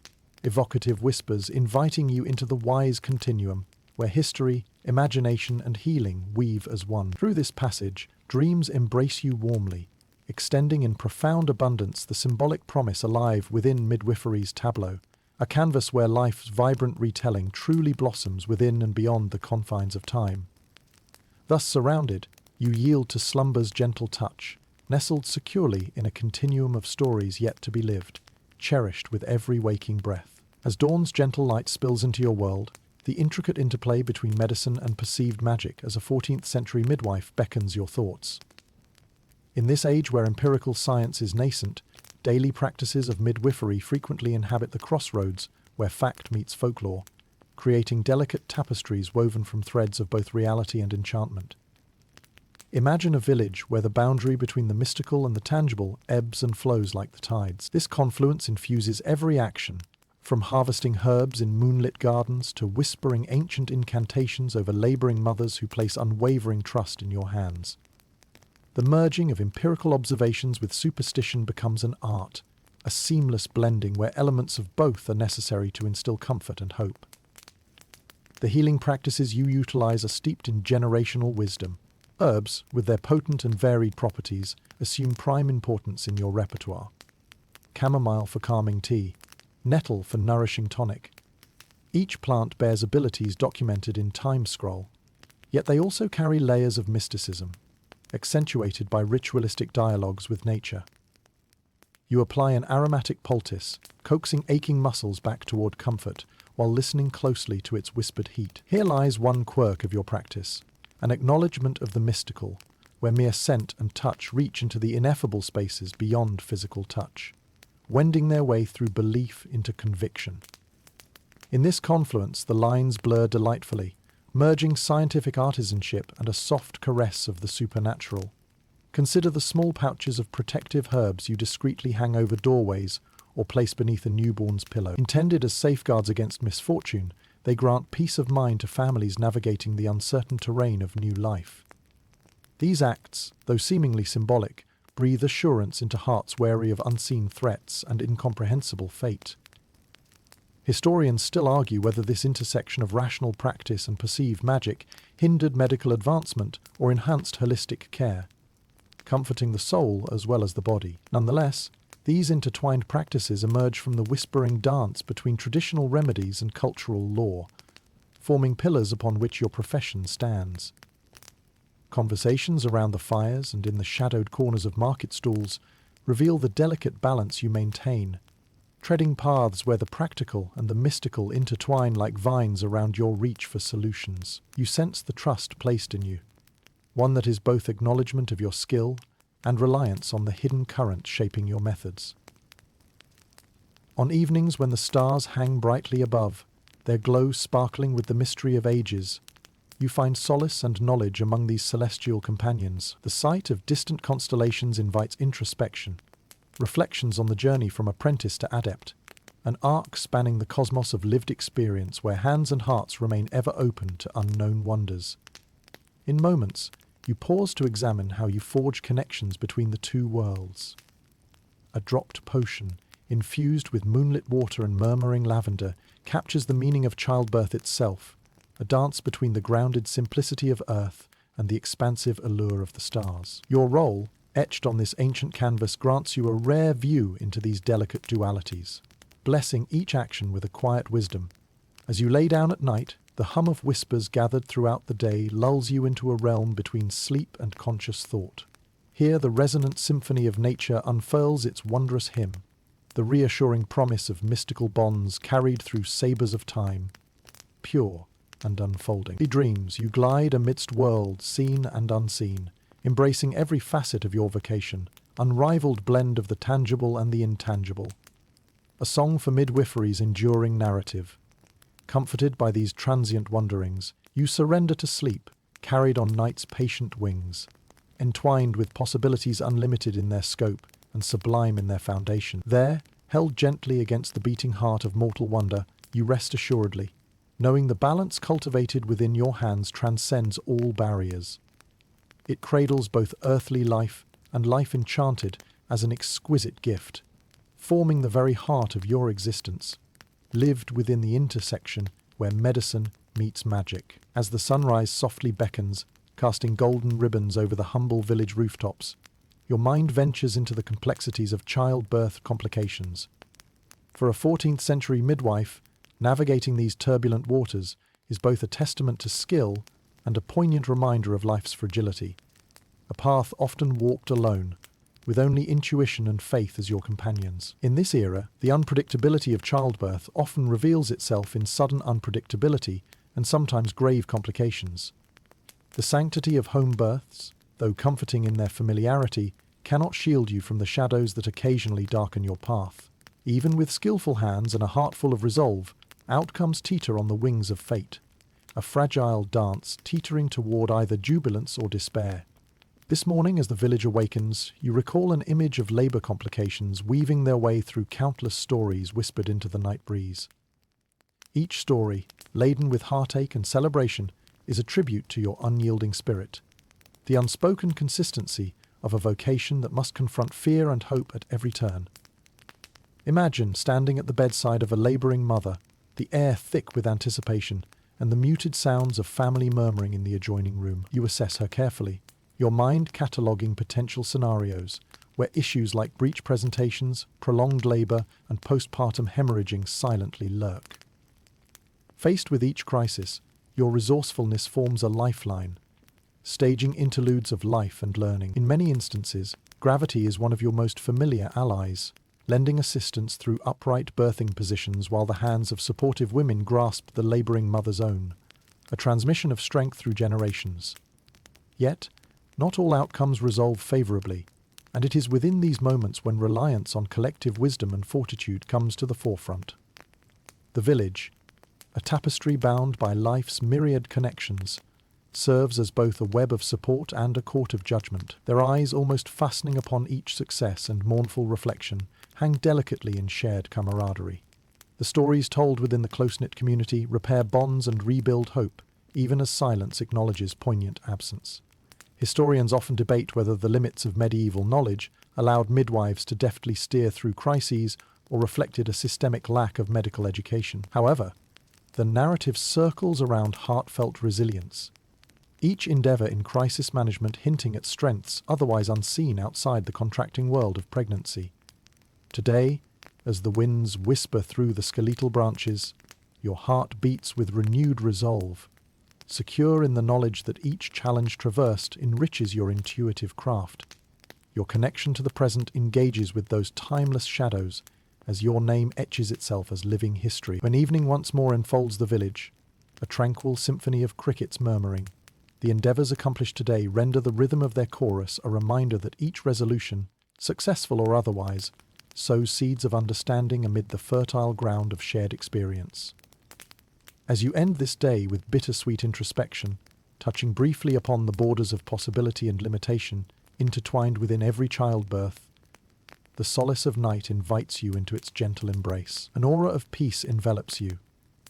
evocative whispers inviting you into the wise continuum, where history, imagination, and healing weave as one. Through this passage, dreams embrace you warmly, extending in profound abundance the symbolic promise alive within midwifery's tableau, a canvas where life's vibrant retelling truly blossoms within and beyond the confines of time. Thus surrounded, you yield to slumber's gentle touch, nestled securely in a continuum of stories yet to be lived, cherished with every waking breath. As dawn's gentle light spills into your world, the intricate interplay between medicine and perceived magic as a 14th century midwife beckons your thoughts. In this age where empirical science is nascent, daily practices of midwifery frequently inhabit the crossroads where fact meets folklore, creating delicate tapestries woven from threads of both reality and enchantment. Imagine a village where the boundary between the mystical and the tangible ebbs and flows like the tides. This confluence infuses every action, from harvesting herbs in moonlit gardens to whispering ancient incantations over labouring mothers who place unwavering trust in your hands. The merging of empirical observations with superstition becomes an art, a seamless blending where elements of both are necessary to instill comfort and hope. The healing practices you utilize are steeped in generational wisdom. Herbs, with their potent and varied properties, assume prime importance in your repertoire. Chamomile for calming tea, nettle for nourishing tonic. Each plant bears abilities documented in time scroll, yet they also carry layers of mysticism, accentuated by ritualistic dialogues with nature. You apply an aromatic poultice, coaxing aching muscles back toward comfort while listening closely to its whispered heat. Here lies one quirk of your practice, an acknowledgement of the mystical, where mere scent and touch reach into the ineffable spaces beyond physical touch, wending their way through belief into conviction. In this confluence, the lines blur delightfully, merging scientific artisanship and a soft caress of the supernatural. Consider the small pouches of protective herbs you discreetly hang over doorways or place beneath a newborn's pillow. Intended as safeguards against misfortune, they grant peace of mind to families navigating the uncertain terrain of new life. These acts, though seemingly symbolic, breathe assurance into hearts wary of unseen threats and incomprehensible fate. Historians still argue whether this intersection of rational practice and perceived magic hindered medical advancement or enhanced holistic care, comforting the soul as well as the body. Nonetheless, these intertwined practices emerge from the whispering dance between traditional remedies and cultural lore, forming pillars upon which your profession stands. Conversations around the fires and in the shadowed corners of market stalls reveal the delicate balance you maintain, treading paths where the practical and the mystical intertwine like vines around your reach for solutions. You sense the trust placed in you, one that is both acknowledgement of your skill and reliance on the hidden current shaping your methods. On evenings when the stars hang brightly above, their glow sparkling with the mystery of ages, you find solace and knowledge among these celestial companions. The sight of distant constellations invites introspection, reflections on the journey from apprentice to adept, an arc spanning the cosmos of lived experience where hands and hearts remain ever open to unknown wonders. In moments, you pause to examine how you forge connections between the two worlds. A dropped potion, infused with moonlit water and murmuring lavender, captures the meaning of childbirth itself, a dance between the grounded simplicity of earth and the expansive allure of the stars. Your role, etched on this ancient canvas, grants you a rare view into these delicate dualities, blessing each action with a quiet wisdom. As you lay down at night, the hum of whispers gathered throughout the day lulls you into a realm between sleep and conscious thought. Here the resonant symphony of nature unfurls its wondrous hymn, the reassuring promise of mystical bonds carried through sabers of time, pure and unfolding. In dreams, you glide amidst worlds seen and unseen, embracing every facet of your vocation, unrivaled blend of the tangible and the intangible. A song for midwifery's enduring narrative. Comforted by these transient wanderings, you surrender to sleep, carried on night's patient wings, entwined with possibilities unlimited in their scope and sublime in their foundation. There, held gently against the beating heart of mortal wonder, you rest assuredly, knowing the balance cultivated within your hands transcends all barriers. It cradles both earthly life and life enchanted as an exquisite gift, forming the very heart of your existence, lived within the intersection where medicine meets magic. As the sunrise softly beckons, casting golden ribbons over the humble village rooftops, your mind ventures into the complexities of childbirth complications. For a 14th century midwife, navigating these turbulent waters is both a testament to skill and a poignant reminder of life's fragility, a path often walked alone, with only intuition and faith as your companions. In this era, the unpredictability of childbirth often reveals itself in sudden unpredictability and sometimes grave complications. The sanctity of home births, though comforting in their familiarity, cannot shield you from the shadows that occasionally darken your path. Even with skillful hands and a heart full of resolve, outcomes teeter on the wings of fate, a fragile dance teetering toward either jubilance or despair. This morning, as the village awakens, you recall an image of labor complications weaving their way through countless stories whispered into the night breeze. Each story, laden with heartache and celebration, is a tribute to your unyielding spirit, the unspoken consistency of a vocation that must confront fear and hope at every turn. Imagine standing at the bedside of a laboring mother, the air thick with anticipation, and the muted sounds of family murmuring in the adjoining room. You assess her carefully, your mind cataloguing potential scenarios where issues like breech presentations, prolonged labor, and postpartum hemorrhaging silently lurk. Faced with each crisis, your resourcefulness forms a lifeline, staging interludes of life and learning. In many instances, gravity is one of your most familiar allies, lending assistance through upright birthing positions while the hands of supportive women grasp the laboring mother's own, a transmission of strength through generations. Yet, not all outcomes resolve favorably, and it is within these moments when reliance on collective wisdom and fortitude comes to the forefront. The village, a tapestry bound by life's myriad connections, serves as both a web of support and a court of judgment. Their eyes, almost fastening upon each success and mournful reflection, hang delicately in shared camaraderie. The stories told within the close-knit community repair bonds and rebuild hope, even as silence acknowledges poignant absence. Historians often debate whether the limits of medieval knowledge allowed midwives to deftly steer through crises or reflected a systemic lack of medical education. However, the narrative circles around heartfelt resilience, each endeavor in crisis management hinting at strengths otherwise unseen outside the contracting world of pregnancy. Today, as the winds whisper through the skeletal branches, your heart beats with renewed resolve, secure in the knowledge that each challenge traversed enriches your intuitive craft. Your connection to the present engages with those timeless shadows as your name etches itself as living history. When evening once more enfolds the village, a tranquil symphony of crickets murmuring, the endeavors accomplished today render the rhythm of their chorus a reminder that each resolution, successful or otherwise, sows seeds of understanding amid the fertile ground of shared experience. As you end this day with bittersweet introspection, touching briefly upon the borders of possibility and limitation intertwined within every childbirth, the solace of night invites you into its gentle embrace. An aura of peace envelops you,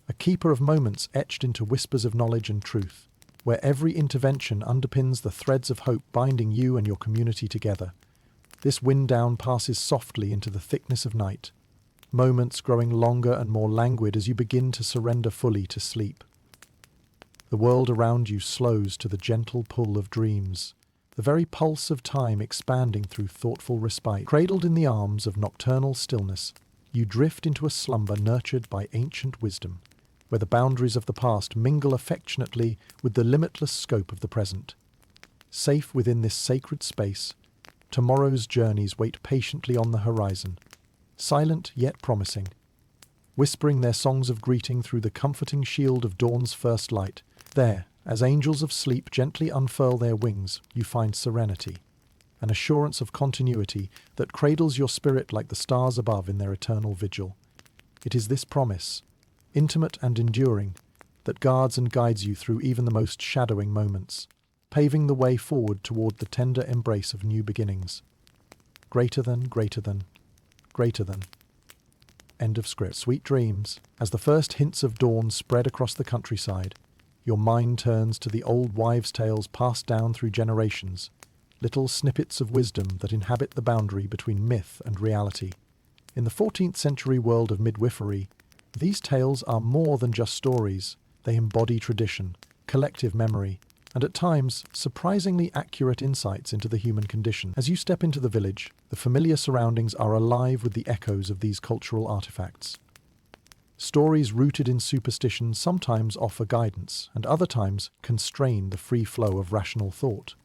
a keeper of moments etched into whispers of knowledge and truth, where every intervention underpins the threads of hope binding you and your community together. This wind down passes softly into the thickness of night, moments growing longer and more languid as you begin to surrender fully to sleep. The world around you slows to the gentle pull of dreams, the very pulse of time expanding through thoughtful respite. Cradled in the arms of nocturnal stillness, you drift into a slumber nurtured by ancient wisdom, where the boundaries of the past mingle affectionately with the limitless scope of the present. Safe within this sacred space, tomorrow's journeys wait patiently on the horizon, silent yet promising, whispering their songs of greeting through the comforting shield of dawn's first light. There, as angels of sleep gently unfurl their wings, you find serenity, an assurance of continuity that cradles your spirit like the stars above in their eternal vigil. It is this promise, intimate and enduring, that guards and guides you through even the most shadowing moments, paving the way forward toward the tender embrace of new beginnings. Greater than, greater than, greater than. End of script. Sweet dreams. As the first hints of dawn spread across the countryside, your mind turns to the old wives' tales passed down through generations, little snippets of wisdom that inhabit the boundary between myth and reality. In the 14th century world of midwifery, these tales are more than just stories. They embody tradition, collective memory, and at times, surprisingly accurate insights into the human condition. As you step into the village, the familiar surroundings are alive with the echoes of these cultural artifacts. Stories rooted in superstition sometimes offer guidance, and other times constrain the free flow of rational thought.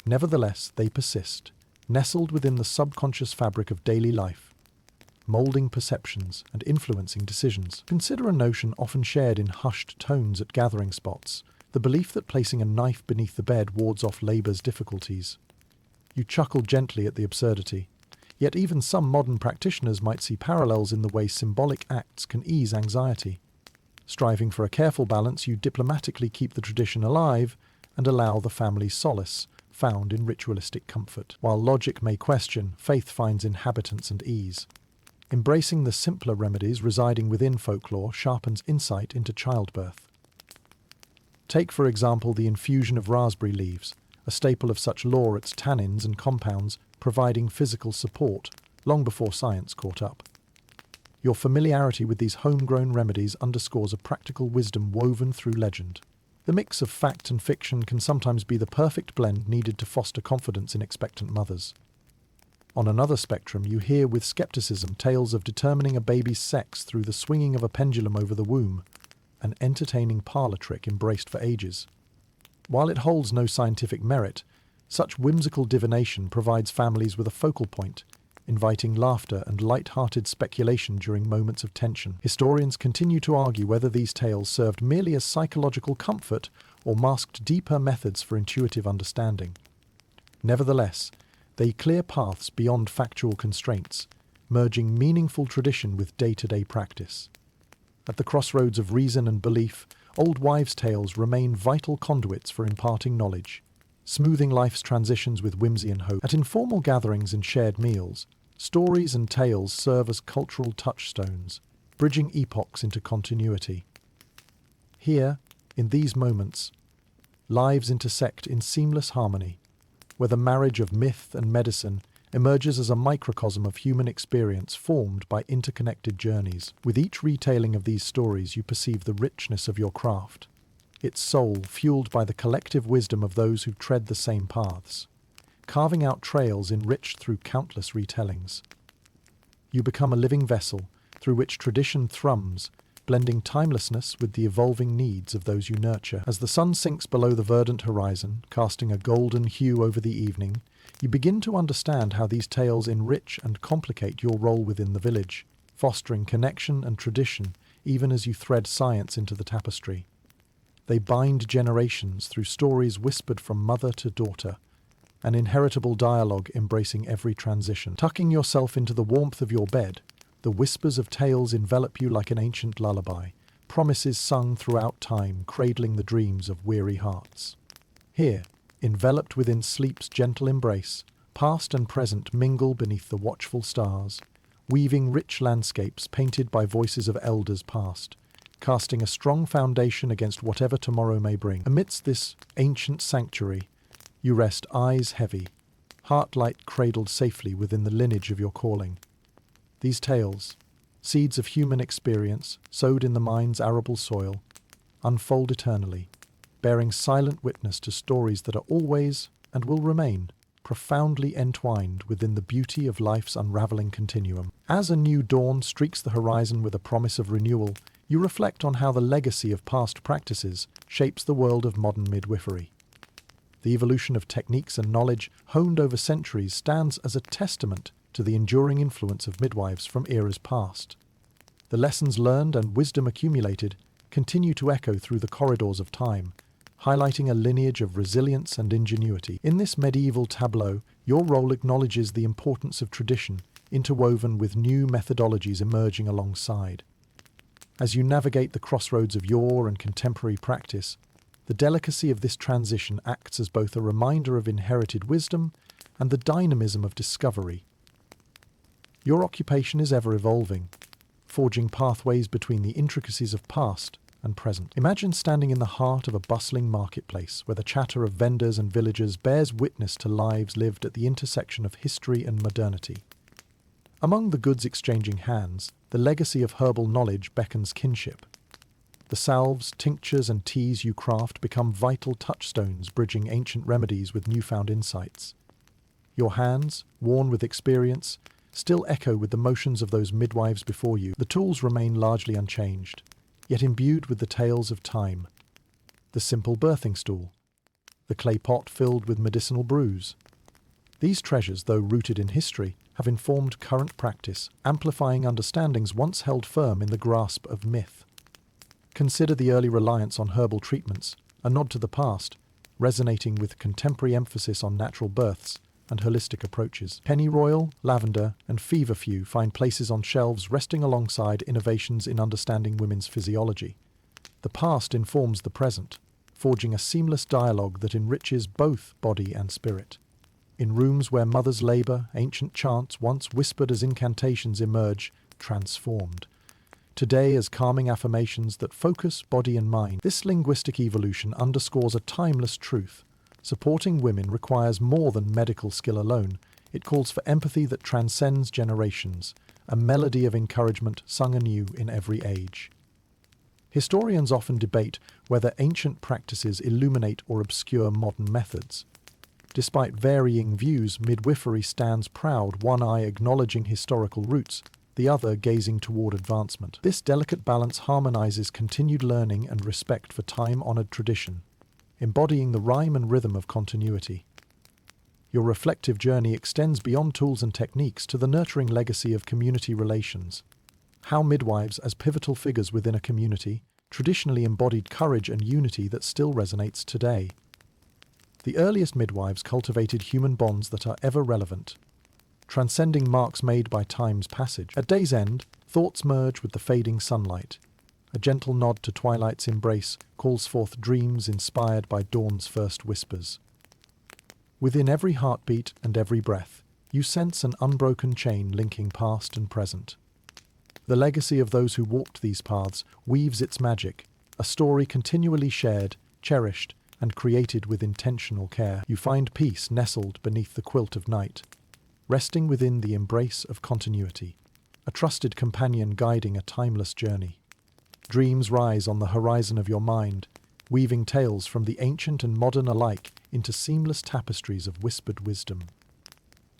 Nevertheless, they persist, nestled within the subconscious fabric of daily life, molding perceptions and influencing decisions. Consider a notion often shared in hushed tones at gathering spots, the belief that placing a knife beneath the bed wards off labor's difficulties. You chuckle gently at the absurdity, yet even some modern practitioners might see parallels in the way symbolic acts can ease anxiety. Striving for a careful balance, you diplomatically keep the tradition alive and allow the family's solace found in ritualistic comfort. While logic may question, faith finds inhabitants and ease. Embracing the simpler remedies residing within folklore sharpens insight into childbirth. Take, for example, the infusion of raspberry leaves, a staple of such lore, its tannins and compounds providing physical support long before science caught up. Your familiarity with these homegrown remedies underscores a practical wisdom woven through legend. The mix of fact and fiction can sometimes be the perfect blend needed to foster confidence in expectant mothers. On another spectrum, you hear with skepticism tales of determining a baby's sex through the swinging of a pendulum over the womb, an entertaining parlor trick embraced for ages. While it holds no scientific merit, such whimsical divination provides families with a focal point, inviting laughter and light-hearted speculation during moments of tension. Historians continue to argue whether these tales served merely as psychological comfort or masked deeper methods for intuitive understanding. Nevertheless, they clear paths beyond factual constraints, merging meaningful tradition with day-to-day practice. At the crossroads of reason and belief, old wives' tales remain vital conduits for imparting knowledge, smoothing life's transitions with whimsy and hope. At informal gatherings and shared meals, stories and tales serve as cultural touchstones, bridging epochs into continuity. Here, in these moments, lives intersect in seamless harmony, where the marriage of myth and medicine emerges as a microcosm of human experience formed by interconnected journeys. With each retelling of these stories, you perceive the richness of your craft, its soul fueled by the collective wisdom of those who tread the same paths, carving out trails enriched through countless retellings. You become a living vessel through which tradition thrums, blending timelessness with the evolving needs of those you nurture. As the sun sinks below the verdant horizon, casting a golden hue over the evening, you begin to understand how these tales enrich and complicate your role within the village, fostering connection and tradition even as you thread science into the tapestry. They bind generations through stories whispered from mother to daughter, an inheritable dialogue embracing every transition. Tucking yourself into the warmth of your bed, the whispers of tales envelop you like an ancient lullaby, promises sung throughout time, cradling the dreams of weary hearts. Here, enveloped within sleep's gentle embrace, past and present mingle beneath the watchful stars, weaving rich landscapes painted by voices of elders past, casting a strong foundation against whatever tomorrow may bring. Amidst this ancient sanctuary, you rest eyes heavy, heart light cradled safely within the lineage of your calling. These tales, seeds of human experience sowed in the mind's arable soil, unfold eternally, bearing silent witness to stories that are always, and will remain, profoundly entwined within the beauty of life's unraveling continuum. As a new dawn streaks the horizon with a promise of renewal, you reflect on how the legacy of past practices shapes the world of modern midwifery. The evolution of techniques and knowledge honed over centuries stands as a testament to the enduring influence of midwives from eras past. The lessons learned and wisdom accumulated continue to echo through the corridors of time, highlighting a lineage of resilience and ingenuity. In this medieval tableau, your role acknowledges the importance of tradition, interwoven with new methodologies emerging alongside. As you navigate the crossroads of yore and contemporary practice, the delicacy of this transition acts as both a reminder of inherited wisdom and the dynamism of discovery. Your occupation is ever evolving, forging pathways between the intricacies of past and present. Imagine standing in the heart of a bustling marketplace where the chatter of vendors and villagers bears witness to lives lived at the intersection of history and modernity. Among the goods exchanging hands, the legacy of herbal knowledge beckons kinship. The salves, tinctures, and teas you craft become vital touchstones bridging ancient remedies with newfound insights. Your hands, worn with experience, still echo with the motions of those midwives before you. The tools remain largely unchanged, yet imbued with the tales of time. The simple birthing stool, the clay pot filled with medicinal brews. These treasures, though rooted in history, have informed current practice, amplifying understandings once held firm in the grasp of myth. Consider the early reliance on herbal treatments, a nod to the past, resonating with contemporary emphasis on natural births and holistic approaches. Pennyroyal, lavender, and feverfew find places on shelves resting alongside innovations in understanding women's physiology. The past informs the present, forging a seamless dialogue that enriches both body and spirit. In rooms where mothers labour, ancient chants once whispered as incantations emerge, transformed. Today as calming affirmations that focus body and mind. This linguistic evolution underscores a timeless truth. Supporting women requires more than medical skill alone. It calls for empathy that transcends generations, a melody of encouragement sung anew in every age. Historians often debate whether ancient practices illuminate or obscure modern methods. Despite varying views, midwifery stands proud, one eye acknowledging historical roots, the other gazing toward advancement. This delicate balance harmonizes continued learning and respect for time-honored tradition, embodying the rhyme and rhythm of continuity. Your reflective journey extends beyond tools and techniques to the nurturing legacy of community relations. How midwives, as pivotal figures within a community, traditionally embodied courage and unity that still resonates today. The earliest midwives cultivated human bonds that are ever relevant, transcending marks made by time's passage. At day's end, thoughts merge with the fading sunlight. A gentle nod to twilight's embrace calls forth dreams inspired by dawn's first whispers. Within every heartbeat and every breath, you sense an unbroken chain linking past and present. The legacy of those who walked these paths weaves its magic, a story continually shared, cherished, and created with intentional care. You find peace nestled beneath the quilt of night, resting within the embrace of continuity, a trusted companion guiding a timeless journey. Dreams rise on the horizon of your mind, weaving tales from the ancient and modern alike into seamless tapestries of whispered wisdom.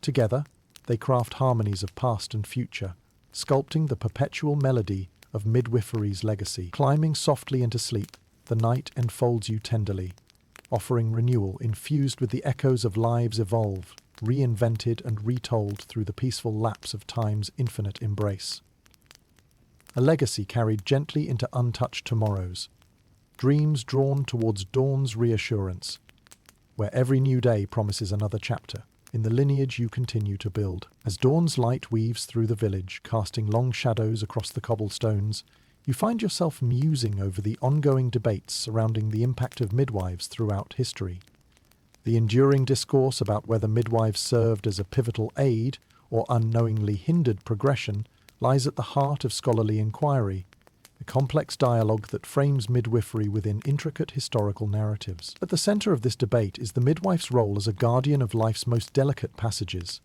Together, they craft harmonies of past and future, sculpting the perpetual melody of midwifery's legacy. Climbing softly into sleep, the night enfolds you tenderly, offering renewal infused with the echoes of lives evolved, reinvented and retold through the peaceful lapse of time's infinite embrace. A legacy carried gently into untouched tomorrows, dreams drawn towards dawn's reassurance, where every new day promises another chapter in the lineage you continue to build. As dawn's light weaves through the village, casting long shadows across the cobblestones, you find yourself musing over the ongoing debates surrounding the impact of midwives throughout history. The enduring discourse about whether midwives served as a pivotal aid or unknowingly hindered progression lies at the heart of scholarly inquiry, a complex dialogue that frames midwifery within intricate historical narratives. At the center of this debate is the midwife's role as a guardian of life's most delicate passages.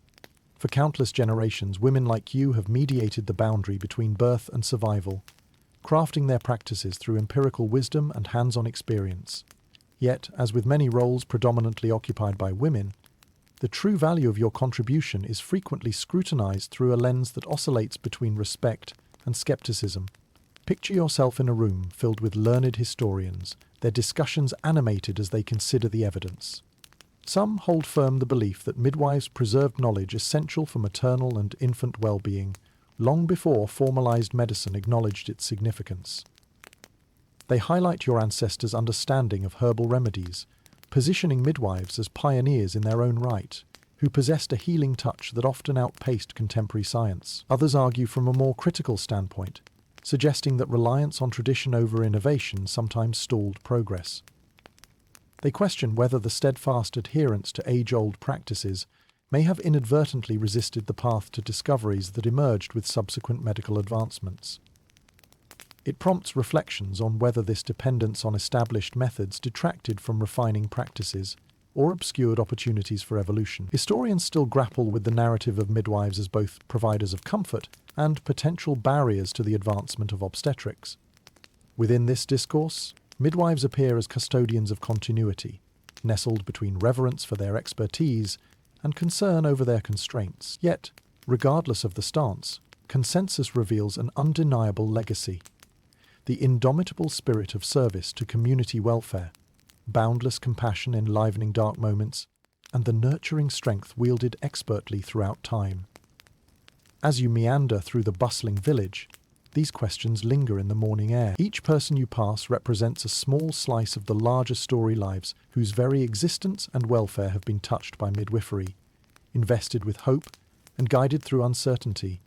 For countless generations, women like you have mediated the boundary between birth and survival, crafting their practices through empirical wisdom and hands-on experience. Yet, as with many roles predominantly occupied by women, the true value of your contribution is frequently scrutinized through a lens that oscillates between respect and skepticism. Picture yourself in a room filled with learned historians, their discussions animated as they consider the evidence. Some hold firm the belief that midwives preserved knowledge essential for maternal and infant well-being, long before formalized medicine acknowledged its significance. They highlight your ancestors' understanding of herbal remedies, positioning midwives as pioneers in their own right, who possessed a healing touch that often outpaced contemporary science. Others argue from a more critical standpoint, suggesting that reliance on tradition over innovation sometimes stalled progress. They question whether the steadfast adherence to age-old practices may have inadvertently resisted the path to discoveries that emerged with subsequent medical advancements. It prompts reflections on whether this dependence on established methods detracted from refining practices or obscured opportunities for evolution. Historians still grapple with the narrative of midwives as both providers of comfort and potential barriers to the advancement of obstetrics. Within this discourse, midwives appear as custodians of continuity, nestled between reverence for their expertise and concern over their constraints. Yet, regardless of the stance, consensus reveals an undeniable legacy: the indomitable spirit of service to community welfare, boundless compassion enlivening dark moments, and the nurturing strength wielded expertly throughout time. As you meander through the bustling village, these questions linger in the morning air. Each person you pass represents a small slice of the larger story lives whose very existence and welfare have been touched by midwifery, invested with hope and guided through uncertainty.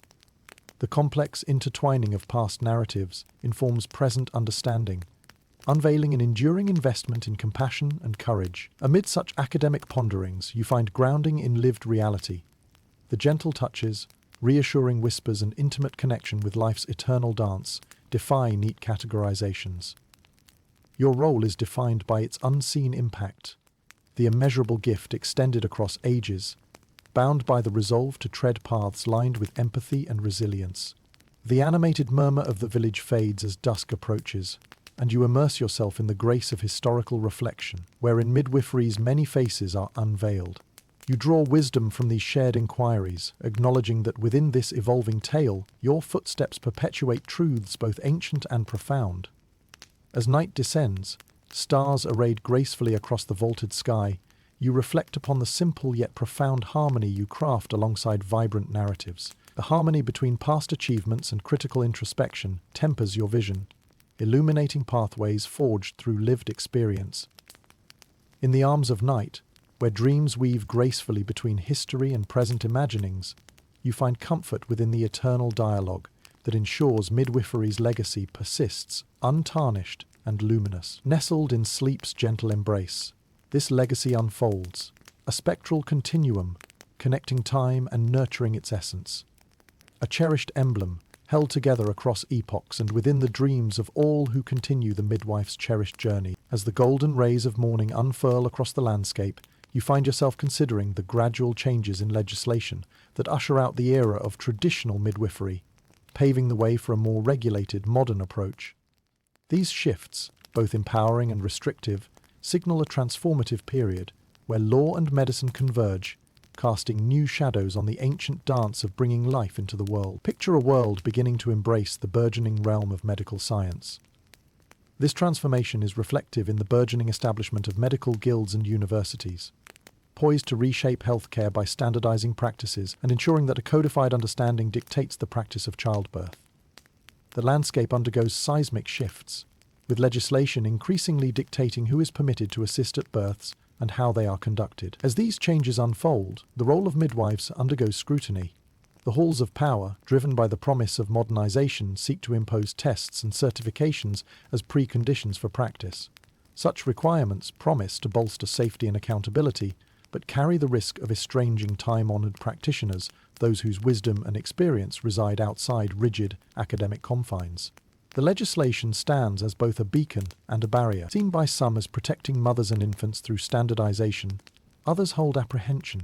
The complex intertwining of past narratives informs present understanding, unveiling an enduring investment in compassion and courage. Amid such academic ponderings, you find grounding in lived reality. The gentle touches, reassuring whispers and intimate connection with life's eternal dance defy neat categorizations. Your role is defined by its unseen impact, the immeasurable gift extended across ages, bound by the resolve to tread paths lined with empathy and resilience. The animated murmur of the village fades as dusk approaches, and you immerse yourself in the grace of historical reflection, wherein midwifery's many faces are unveiled. You draw wisdom from these shared inquiries, acknowledging that within this evolving tale, your footsteps perpetuate truths both ancient and profound. As night descends, stars arrayed gracefully across the vaulted sky, you reflect upon the simple yet profound harmony you craft alongside vibrant narratives. The harmony between past achievements and critical introspection tempers your vision, illuminating pathways forged through lived experience. In the arms of night, where dreams weave gracefully between history and present imaginings, you find comfort within the eternal dialogue that ensures midwifery's legacy persists, untarnished and luminous. Nestled in sleep's gentle embrace, this legacy unfolds, a spectral continuum, connecting time and nurturing its essence. A cherished emblem, held together across epochs and within the dreams of all who continue the midwife's cherished journey. As the golden rays of morning unfurl across the landscape, you find yourself considering the gradual changes in legislation that usher out the era of traditional midwifery, paving the way for a more regulated, modern approach. These shifts, both empowering and restrictive, signal a transformative period where law and medicine converge, casting new shadows on the ancient dance of bringing life into the world. Picture a world beginning to embrace the burgeoning realm of medical science. This transformation is reflective in the burgeoning establishment of medical guilds and universities, poised to reshape healthcare by standardizing practices and ensuring that a codified understanding dictates the practice of childbirth. The landscape undergoes seismic shifts, with legislation increasingly dictating who is permitted to assist at births and how they are conducted. As these changes unfold, the role of midwives undergoes scrutiny. The halls of power, driven by the promise of modernization, seek to impose tests and certifications as preconditions for practice. Such requirements promise to bolster safety and accountability, but carry the risk of estranging time-honored practitioners, those whose wisdom and experience reside outside rigid academic confines. The legislation stands as both a beacon and a barrier. Seen by some as protecting mothers and infants through standardization, others hold apprehension,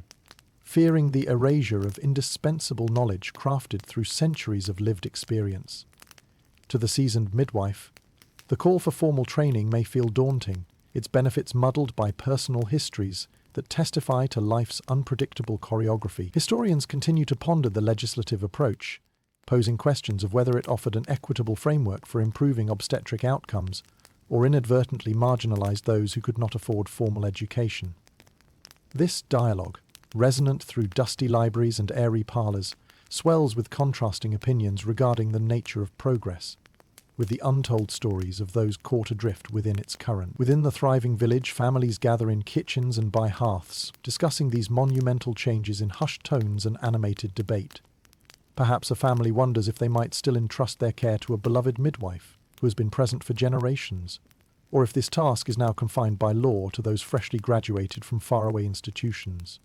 fearing the erasure of indispensable knowledge crafted through centuries of lived experience. To the seasoned midwife, the call for formal training may feel daunting, its benefits muddled by personal histories that testify to life's unpredictable choreography. Historians continue to ponder the legislative approach, posing questions of whether it offered an equitable framework for improving obstetric outcomes or inadvertently marginalized those who could not afford formal education. This dialogue, resonant through dusty libraries and airy parlors, swells with contrasting opinions regarding the nature of progress, with the untold stories of those caught adrift within its current. Within the thriving village, families gather in kitchens and by hearths, discussing these monumental changes in hushed tones and animated debate. Perhaps a family wonders if they might still entrust their care to a beloved midwife who has been present for generations, or if this task is now confined by law to those freshly graduated from faraway institutions.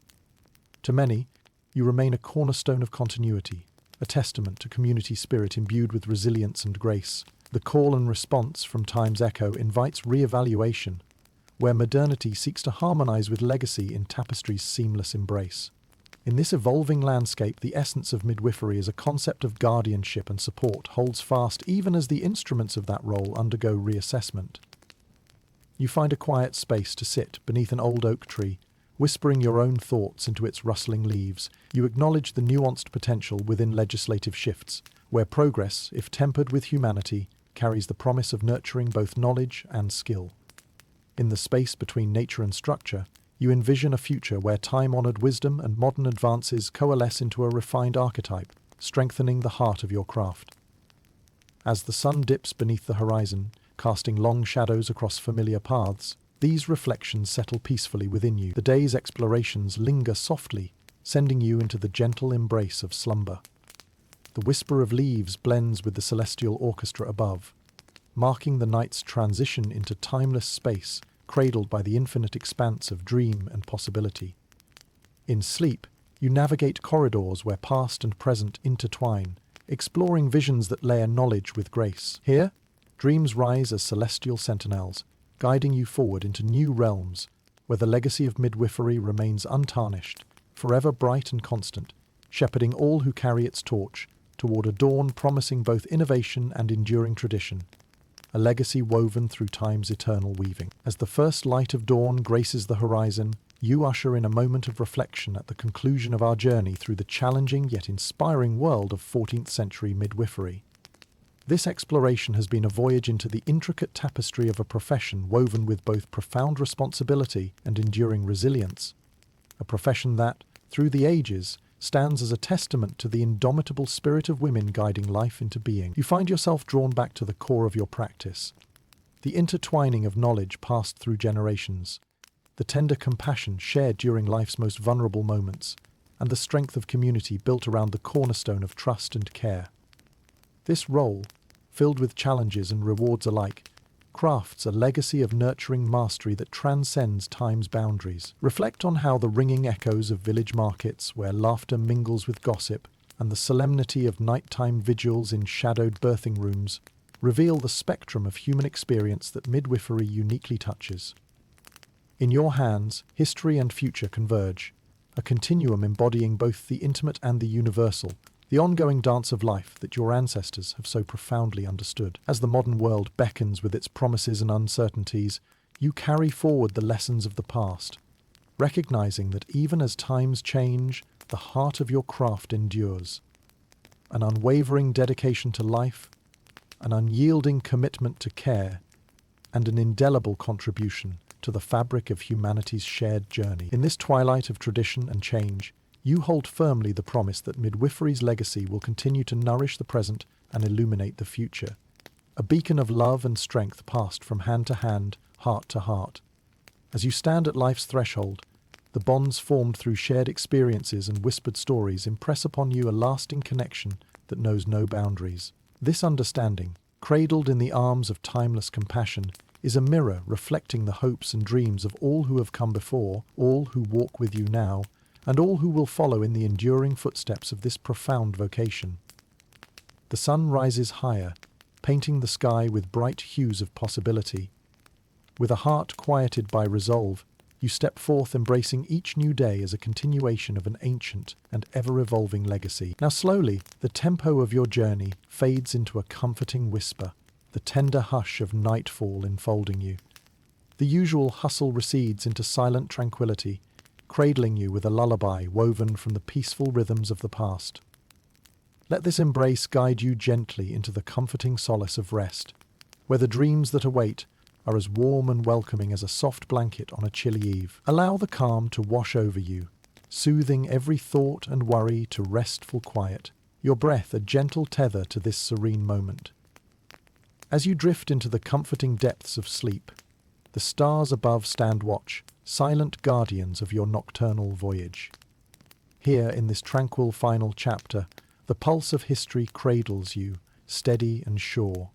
To many, you remain a cornerstone of continuity, a testament to community spirit imbued with resilience and grace. The call and response from time's echo invites re-evaluation, where modernity seeks to harmonize with legacy in tapestry's seamless embrace. In this evolving landscape, the essence of midwifery as a concept of guardianship and support holds fast even as the instruments of that role undergo reassessment. You find a quiet space to sit beneath an old oak tree, whispering your own thoughts into its rustling leaves. You acknowledge the nuanced potential within legislative shifts, where progress, if tempered with humanity, carries the promise of nurturing both knowledge and skill. In the space between nature and structure, you envision a future where time-honored wisdom and modern advances coalesce into a refined archetype, strengthening the heart of your craft. As the sun dips beneath the horizon, casting long shadows across familiar paths, these reflections settle peacefully within you. The day's explorations linger softly, sending you into the gentle embrace of slumber. The whisper of leaves blends with the celestial orchestra above, marking the night's transition into timeless space, cradled by the infinite expanse of dream and possibility. In sleep, you navigate corridors where past and present intertwine, exploring visions that layer knowledge with grace. Here, dreams rise as celestial sentinels, guiding you forward into new realms, where the legacy of midwifery remains untarnished forever bright and constant, shepherding all who carry its torch toward a dawn promising both innovation and enduring tradition, a legacy woven through time's eternal weaving. As the first light of dawn graces the horizon, you usher in a moment of reflection at the conclusion of our journey through the challenging yet inspiring world of 14th century midwifery. This exploration has been a voyage into the intricate tapestry of a profession woven with both profound responsibility and enduring resilience, a profession that, through the ages, stands as a testament to the indomitable spirit of women guiding life into being. You find yourself drawn back to the core of your practice, the intertwining of knowledge passed through generations, the tender compassion shared during life's most vulnerable moments, and the strength of community built around the cornerstone of trust and care. This role, filled with challenges and rewards alike, crafts a legacy of nurturing mastery that transcends time's boundaries. Reflect on how the ringing echoes of village markets, where laughter mingles with gossip, and the solemnity of nighttime vigils in shadowed birthing rooms reveal the spectrum of human experience that midwifery uniquely touches. In your hands, history and future converge, a continuum embodying both the intimate and the universal, the ongoing dance of life that your ancestors have so profoundly understood. As the modern world beckons with its promises and uncertainties, you carry forward the lessons of the past, recognizing that even as times change, the heart of your craft endures. An unwavering dedication to life, an unyielding commitment to care, and an indelible contribution to the fabric of humanity's shared journey. In this twilight of tradition and change, you hold firmly the promise that midwifery's legacy will continue to nourish the present and illuminate the future, a beacon of love and strength passed from hand to hand, heart to heart. As you stand at life's threshold, the bonds formed through shared experiences and whispered stories impress upon you a lasting connection that knows no boundaries. This understanding, cradled in the arms of timeless compassion, is a mirror reflecting the hopes and dreams of all who have come before, all who walk with you now, and all who will follow in the enduring footsteps of this profound vocation. The sun rises higher, painting the sky with bright hues of possibility. With a heart quieted by resolve, you step forth embracing each new day as a continuation of an ancient and ever-evolving legacy. Now slowly, the tempo of your journey fades into a comforting whisper, the tender hush of nightfall enfolding you. The usual hustle recedes into silent tranquility, cradling you with a lullaby woven from the peaceful rhythms of the past. Let this embrace guide you gently into the comforting solace of rest, where the dreams that await are as warm and welcoming as a soft blanket on a chilly eve. Allow the calm to wash over you, soothing every thought and worry to restful quiet, your breath a gentle tether to this serene moment. As you drift into the comforting depths of sleep, the stars above stand watch, silent guardians of your nocturnal voyage. Here, in this tranquil final chapter, the pulse of history cradles you, steady and sure.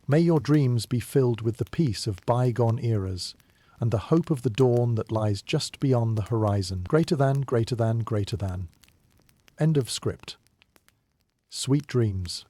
May your dreams be filled with the peace of bygone eras and the hope of the dawn that lies just beyond the horizon. Greater than, greater than, greater than. End of script. Sweet dreams.